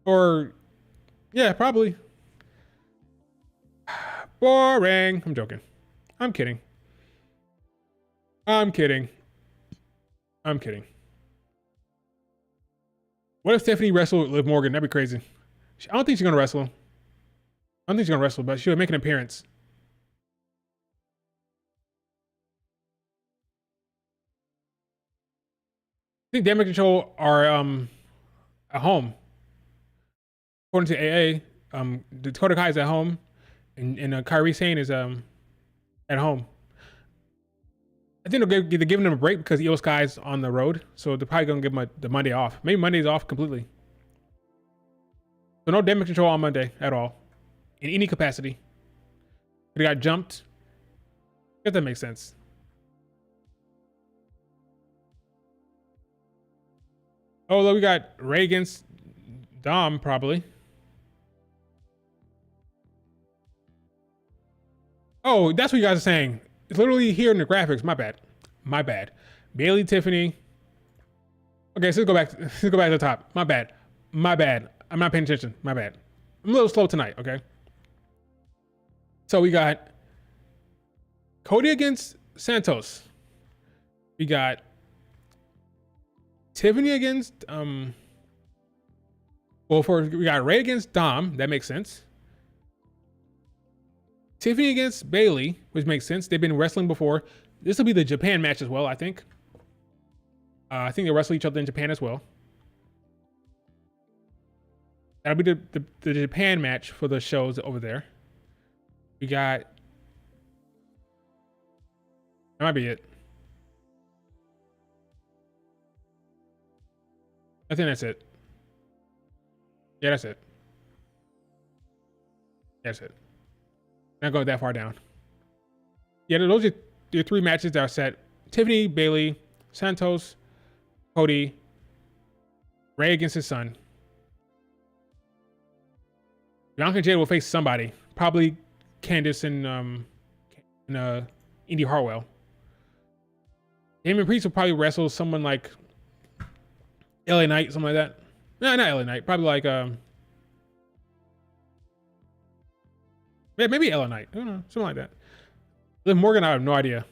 Or yeah, probably. Boring. I'm joking. I'm kidding. I'm kidding. I'm kidding. What if Stephanie wrestled Liv Morgan? That'd be crazy. I don't think she's gonna wrestle. I don't think she's gonna wrestle, but she'll make an appearance. I think Damage Control are at home. According to AA, Dakota Kai is at home, and Kyrie Sane is at home. I think they're giving them a break because Io Sky's on the road, so they're probably gonna give them the Monday off. Maybe Monday's off completely. So no Damage Control on Monday at all, in any capacity. They got jumped. If that makes sense. Oh, look, we got Ray against Dom probably. Oh, that's what you guys are saying. It's literally here in the graphics. My bad. My bad. Bailey, Tiffany. Okay, so let's go back to the top. My bad. My bad. I'm not paying attention. My bad. I'm a little slow tonight, okay? So we got Cody against Santos. We got Tiffany against we got Ray against Dom. That makes sense. Tiffany against Bailey, which makes sense. They've been wrestling before. This will be the Japan match as well, I think. I think they wrestle each other in Japan as well. That'll be the Japan match for the shows over there. We got... That might be it. I think that's it. Yeah, that's it. That's it. Not going that far down. Yeah, those are the three matches that are set. Tiffany, Bailey, Santos, Cody, Ray against his son. Bianca Jade will face somebody. Probably Candice and Indy Hartwell. Damien Priest will probably wrestle someone like LA Knight, something like that. No, not LA Knight. Probably like maybe LA Knight. I don't know, something like that. Liv Morgan, I have no idea.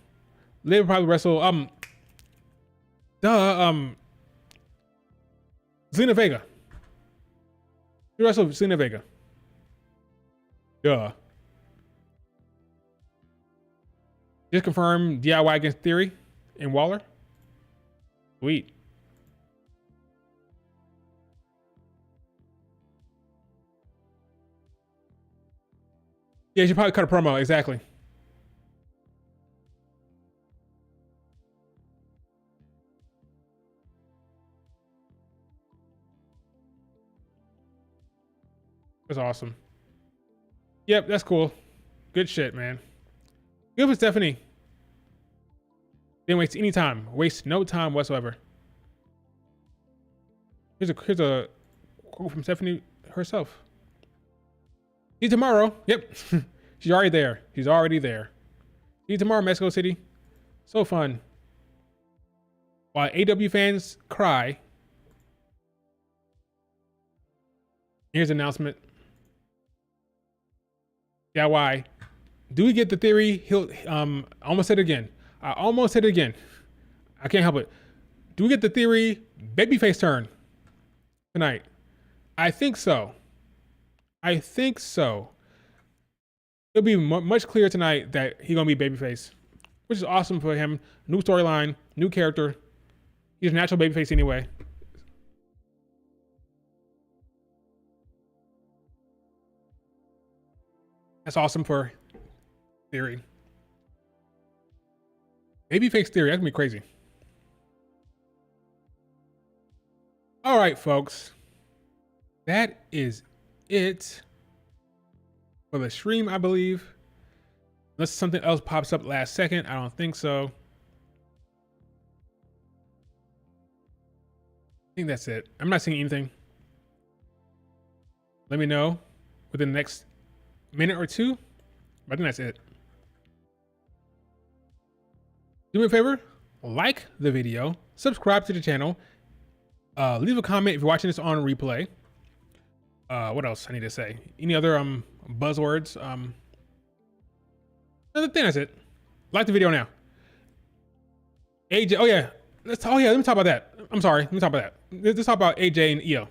Liv will probably wrestle Zelina Vega. She wrestled Zelina Vega. Duh. Just confirm DIY against Theory and Waller. Sweet. Yeah, she probably cut a promo, exactly. That's awesome. Yep, that's cool. Good shit, man. Good for Stephanie. Didn't waste any time. Waste no time whatsoever. Here's a quote from Stephanie herself. See you tomorrow. Yep. She's already there. She's already there. See you tomorrow, Mexico City. So fun. While AW fans cry. Here's an announcement. Yeah, why? Do we get the Theory? He'll almost said it again. I almost said it again. I can't help it. Do we get the Theory babyface turn tonight? I think so. I think so. It'll be much clearer tonight that he's gonna be babyface, which is awesome for him. New storyline, new character. He's a natural babyface anyway. That's awesome for Theory. Babyface Theory, that's gonna be crazy. All right, folks. That is it for the stream, I believe. Unless something else pops up last second. I don't think so. I think that's it. I'm not seeing anything. Let me know within the next minute or two. But I think that's it. Do me a favor, like the video, subscribe to the channel, leave a comment if you're watching this on replay. What else I need to say? Any other buzzwords? I think that's it. Like the video now. AJ, oh yeah, let me talk about that. I'm sorry, let me talk about that. Let's talk about AJ and EO.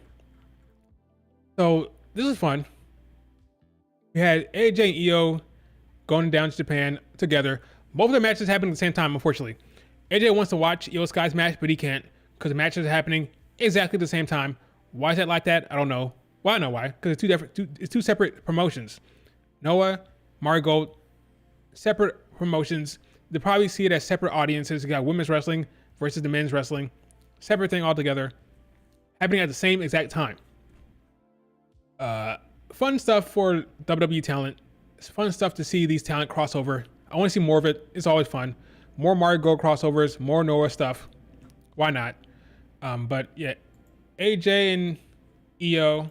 So this is fun. We had AJ and EO going down to Japan together. Both of their matches happening at the same time, unfortunately. AJ wants to watch Io Sky's match, but he can't because the matches are happening exactly the same time. Why is that like that? I don't know. Well, I know why. Because it's two separate promotions. Noah, Margot, separate promotions. They probably see it as separate audiences. You got women's wrestling versus the men's wrestling. Separate thing altogether. Happening at the same exact time. Fun stuff for WWE talent. It's fun stuff to see these talent crossover. I want to see more of it. It's always fun. More Margot crossovers, more Noah stuff. Why not? But yeah, AJ and EO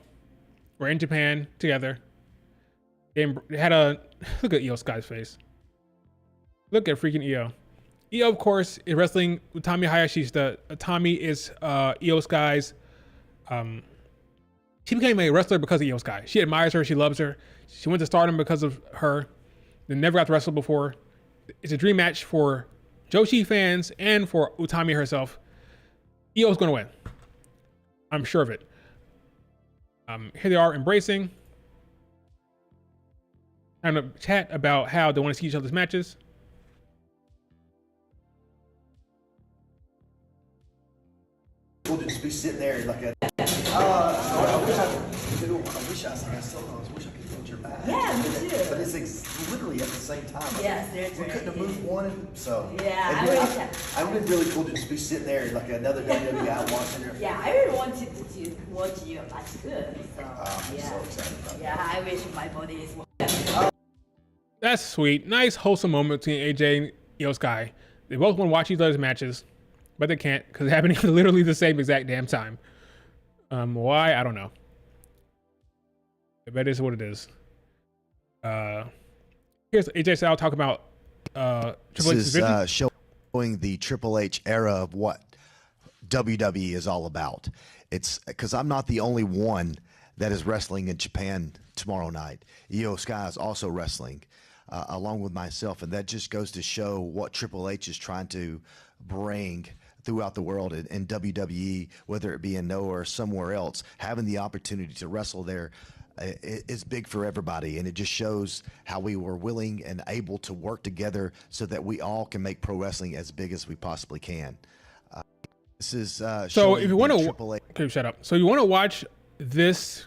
were in Japan together. They had a look at Io Sky's face. Look at freaking EO. EO, of course, is wrestling with Tommy Hayashishita. Tommy is Io Sky's. She became a wrestler because of Io Sky. She admires her. She loves her. She went to Stardom because of her. They never got to wrestle before. It's a dream match for Joshi fans and for Utami herself. Io's going to win. I'm sure of it. Here they are embracing. Time to chat about how they want to see each other's matches. We'll just be sitting there like a. I wish I could hold your back. Yeah, me too. But it's literally at the same time. Yes, there's we couldn't have moved one, so. Yeah, I would be really cool to just be sitting there like another WWE guy watching her. Yeah, I really wanted to watch you match too. So, I'm yeah. so excited about that. Yeah, I wish my body is. That's sweet. Nice, wholesome moment between AJ and Io Sky. They both want to watch each other's matches, but they can't because it's happening literally the same exact damn time. Why? I don't know. I bet it's what it is. Here's AJ Styles talk about Triple H's vision. This is showing the Triple H era of what WWE is all about. It's because I'm not the only one that is wrestling in Japan tomorrow night. Io Sky is also wrestling along with myself, and that just goes to show what Triple H is trying to bring throughout the world in WWE, whether it be in Noah or somewhere else. Having the opportunity to wrestle there is big for everybody, and it just shows how we were willing and able to work together so that we all can make pro wrestling as big as we possibly can. This is So if you want to, Triple H. okay, shut up. So you want to watch this.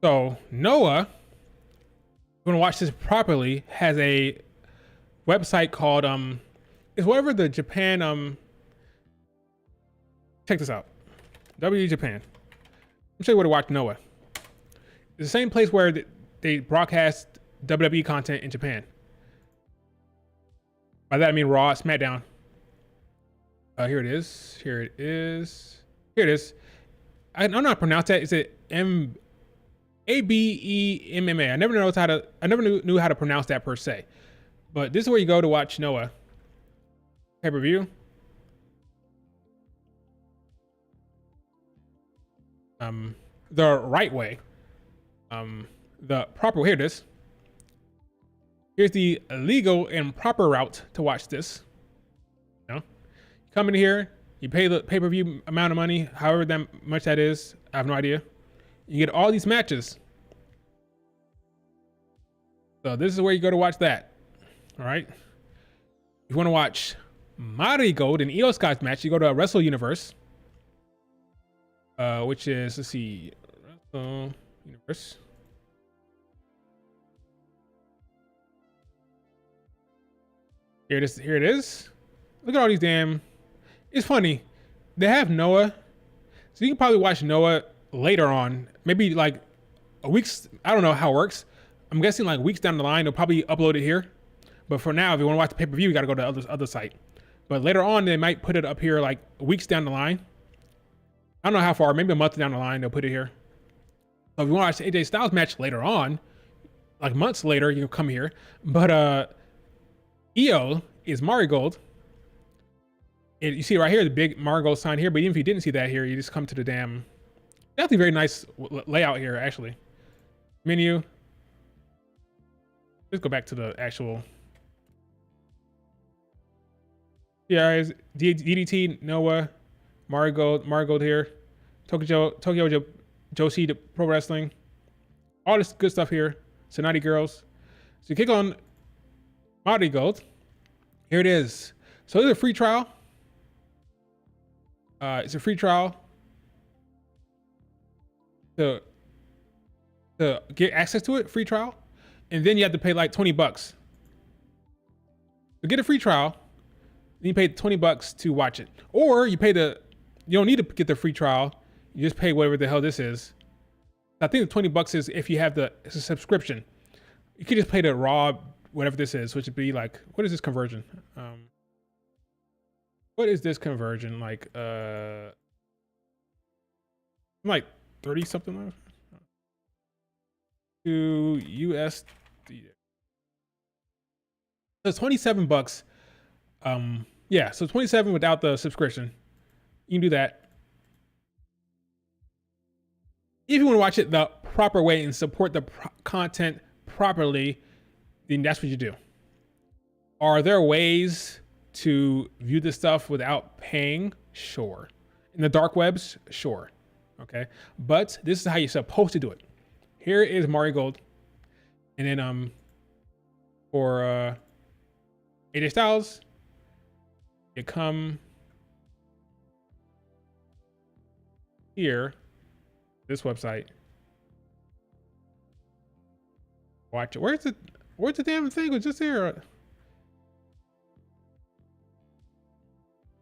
So Noah, if you want to watch this properly, has a website called it's whatever the Japan check this out. W Japan. I'll show you where to watch Noah. It's the same place where they broadcast WWE content in Japan. By that I mean Raw, SmackDown. Here it is. Here it is. Here it is. I don't know how to pronounce that. Is it ABEMMA? I never knew how to pronounce that per se. But this is where you go to watch Noah. Pay-per-view. The right way. The proper, here it is. Here's the legal and proper route to watch this. You know, you come in here, you pay the pay-per-view amount of money, however much that is. I have no idea. You get all these matches. So this is where you go to watch that. All right. If you want to watch Marigold and Io Sky's match, you go to Wrestle Universe, which is, let's see, Wrestle Universe. Here it is. Here it is. Look at all these damn. It's funny. They have Noah, so you can probably watch Noah later on. Maybe like a week's. I don't know how it works. I'm guessing like weeks down the line they'll probably upload it here. But for now, if you want to watch the pay-per-view, you got to go to the other site. But later on, they might put it up here like weeks down the line. I don't know how far. Maybe a month down the line they'll put it here. So if you want to watch the AJ Styles match later on, like months later, you can come here. But Io is Marigold. You see right here, the big Marigold sign here. But even if you didn't see that here, you just come to the damn. Definitely very nice layout here, actually. Menu. Let's go back to the actual. Yeah, is DDT, Noah, Marigold here, Tokyo Joshi Pro Wrestling, all this good stuff here. Sonati Girls. So you click on Marigold. Here it is. So there's a free trial. It's a free trial to get access to it, free trial, and then you have to pay like $20 to get a free trial. Then you pay $20 to watch it, or you don't need to get the free trial. You just pay whatever the hell this is. I think the $20 is if you have it's a subscription. You could just pay the raw, whatever this is, which would be like, what is this conversion? What is this conversion? Like 30 something to USD. So it's $27. Yeah, so 27 without the subscription. You can do that. If you want to watch it the proper way and support the content properly, then that's what you do. Are there ways to view this stuff without paying? Sure. In the dark webs? Sure. Okay. But this is how you're supposed to do it. Here is Marigold. And then for AJ Styles, you come here, this website. Watch it. Where's the damn thing? It was just here.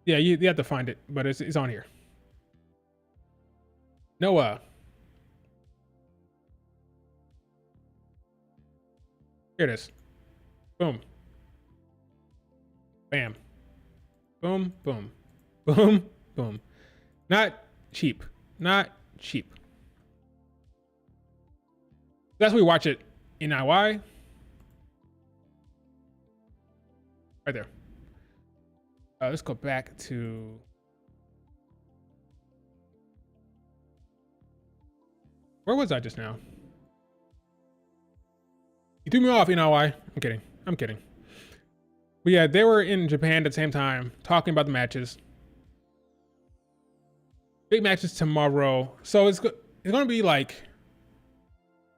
Yeah, you have to find it, but it's on here. Noah. Here it is. Boom. Bam. Boom, boom. Boom, boom. Not cheap. Not cheap. That's where we watch it in IY. Right there. Let's go back to. Where was I just now? You threw me off, you know why? I'm kidding. I'm kidding. But yeah, they were in Japan at the same time talking about the matches. Big matches tomorrow. So it's going to be like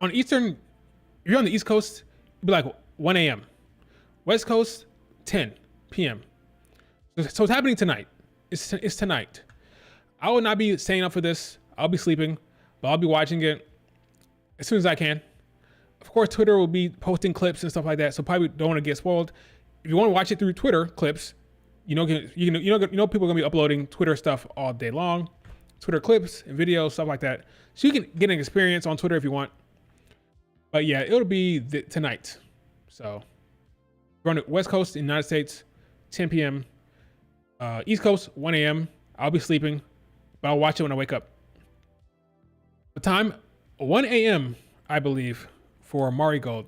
on Eastern. If you're on the East Coast, it'll be like 1 a.m. West Coast, 10 p.m. So it's happening tonight. It's tonight. I will not be staying up for this. I'll be sleeping, but I'll be watching it as soon as I can. Of course, Twitter will be posting clips and stuff like that, so probably don't want to get spoiled. If you want to watch it through Twitter clips, you know people are gonna be uploading Twitter stuff all day long, Twitter clips and videos, stuff like that. So you can get an experience on Twitter if you want. But yeah, it'll be tonight. So we're on the West Coast in the United States, 10 p.m. East Coast, 1 a.m. I'll be sleeping, but I'll watch it when I wake up. The time, 1 a.m., I believe, for Marigold.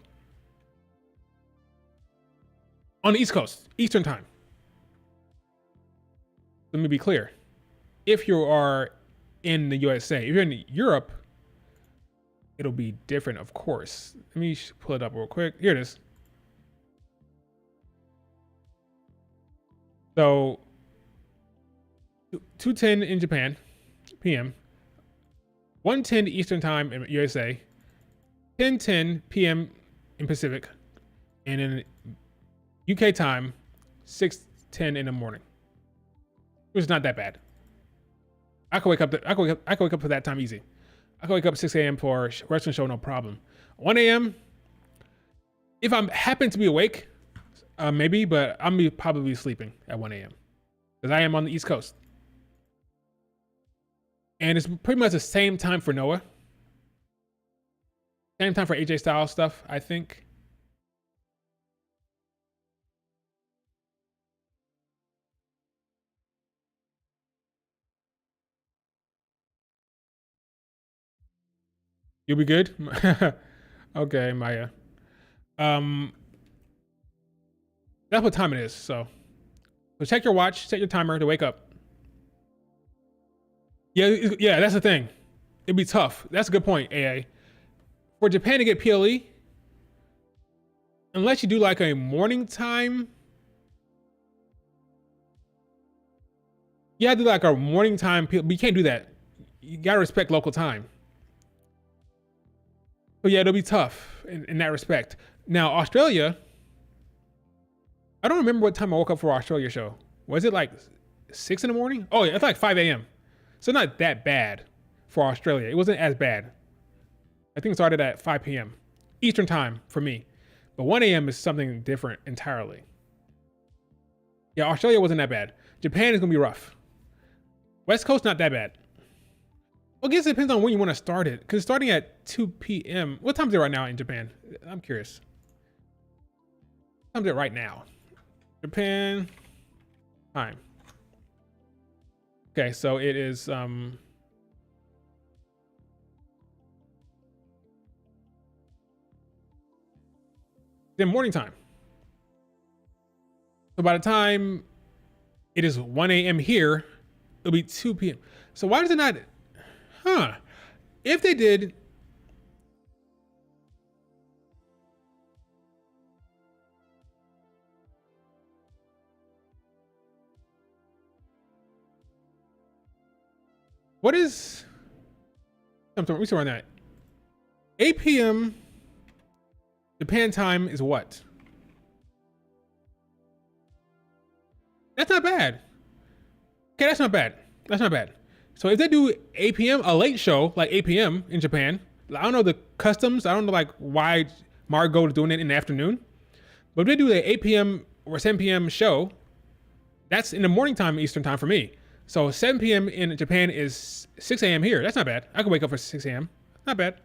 On the East Coast, Eastern time. Let me be clear. If you are in the USA, if you're in Europe, it'll be different, of course. Let me pull it up real quick. Here it is. So 2:10 in Japan, p.m. 1:10 Eastern time in USA, 10:10 p.m. in Pacific, and then UK time 6:10 in the morning, which is not that bad. I could wake up. I could wake up for that time easy. I could wake up 6 a.m. for a wrestling show, no problem. 1 a.m. if I happen to be awake, maybe, but I'm probably sleeping at 1 a.m. because I am on the East Coast, and it's pretty much the same time for Noah. Same time for AJ Styles stuff, I think. You'll be good? Okay, Maya. That's what time it is, so check your watch, set your timer to wake up. Yeah, that's the thing. It'd be tough. That's a good point, AA. For Japan to get PLE, unless you do like a morning time, you have to do like a morning time, but you can't do that. You gotta respect local time. But yeah, it'll be tough in that respect. Now, Australia, I don't remember what time I woke up for Australia show. Was it like 6 in the morning? Oh yeah, it's like 5 a.m. So not that bad for Australia. It wasn't as bad. I think it started at 5 p.m. Eastern time for me. But 1 a.m. is something different entirely. Yeah, Australia wasn't that bad. Japan is gonna be rough. West Coast, not that bad. Well, I guess it depends on when you want to start it. Because starting at 2 p.m. What time is it right now in Japan? I'm curious. What time is it right now? Japan time. Okay, so it is then morning time. So by the time it is 1 a.m. here, it'll be 2 p.m. So why does it not? If they did, what is something we saw on that? 8 p.m. Japan time is what? That's not bad. Okay, that's not bad. That's not bad. So if they do 8 p.m., a late show, like 8 p.m. in Japan, I don't know the customs. I don't know like why Margot is doing it in the afternoon. But if they do the 8 p.m. or 7 p.m. show, that's in the morning time, Eastern time for me. So 7 p.m. in Japan is 6 a.m. here. That's not bad. I can wake up for 6 a.m. Not bad.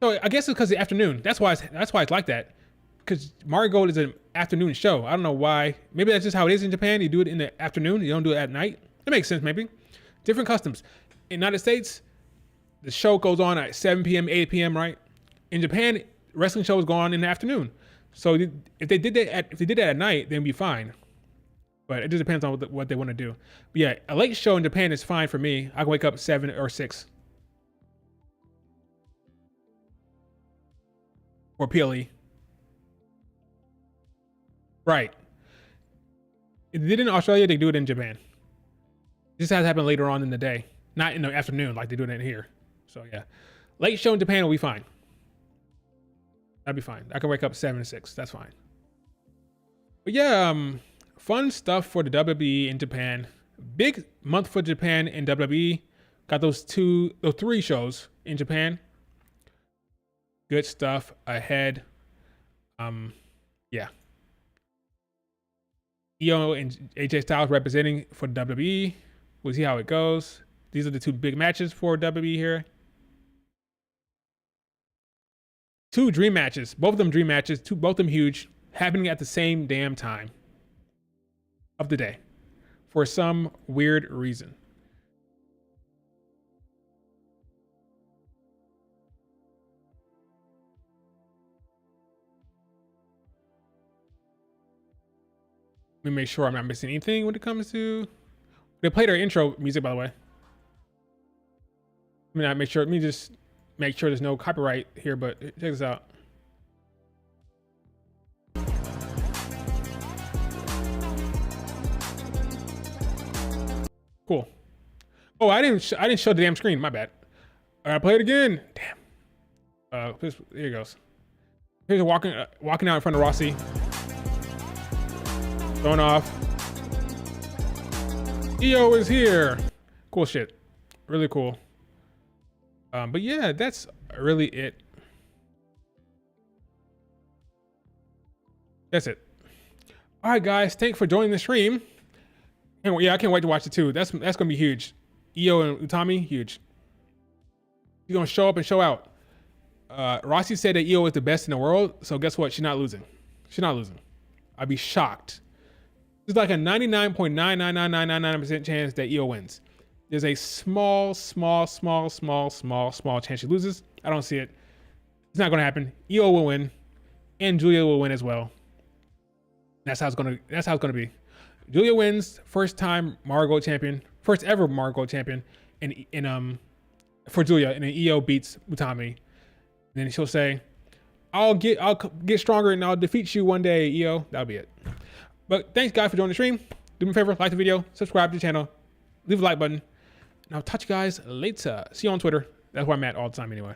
So I guess it's because of the afternoon. That's why it's like that. Because Margot is an afternoon show. I don't know why. Maybe that's just how it is in Japan. You do it in the afternoon. You don't do it at night. It makes sense, maybe. Different customs. In the United States, the show goes on at 7 p.m., 8 p.m., right? In Japan, wrestling shows go on in the afternoon. So if they did that at night, then it'd be fine. But it just depends on what they want to do. But yeah, a late show in Japan is fine for me. I can wake up 7 or 6. Or PLE. Right. If they did it in Australia, they do it in Japan. This has to happen later on in the day, not in the afternoon like they do it in here. So yeah, late show in Japan will be fine. That'd be fine. I can wake up 7 to 6. That's fine. But yeah, fun stuff for the WWE in Japan. Big month for Japan and WWE. Got those 3 shows in Japan. Good stuff ahead. Yeah. Io and AJ Styles representing for WWE. We'll see how it goes. These are the 2 big matches for WWE here. 2 dream matches. Both of them dream matches. Both of them huge. Happening at the same damn time of the day. For some weird reason. Let me make sure I'm not missing anything when it comes to... They played our intro music, by the way. Let me just make sure there's no copyright here, but check this out. Cool. Oh, I didn't show the damn screen. My bad. All right, play it again. Damn. Here it goes. Here's walking out in front of Rossi. Thrown off. Io is here. Cool shit. Really cool. But yeah, that's really it. That's it. All right, guys. Thanks for joining the stream. And yeah, I can't wait to watch it too. That's gonna be huge. Io and Utami, huge. You're gonna show up and show out. Rossi said that Io is the best in the world, so guess what? She's not losing. She's not losing. I'd be shocked. There's like a 99.99999% chance that Io wins. There's a small chance she loses. I don't see it. It's not gonna happen. Io will win, and Julia will win as well. That's how it's gonna be. Julia wins, first time Margot champion, first ever Margot champion, and for Julia, and then Io beats Utami. And then she'll say, I'll get stronger and I'll defeat you one day, Io. That'll be it. But thanks guys for joining the stream. Do me a favor, like the video, subscribe to the channel, leave a like button, and I'll talk to you guys later. See you on Twitter. That's where I'm at all the time anyway.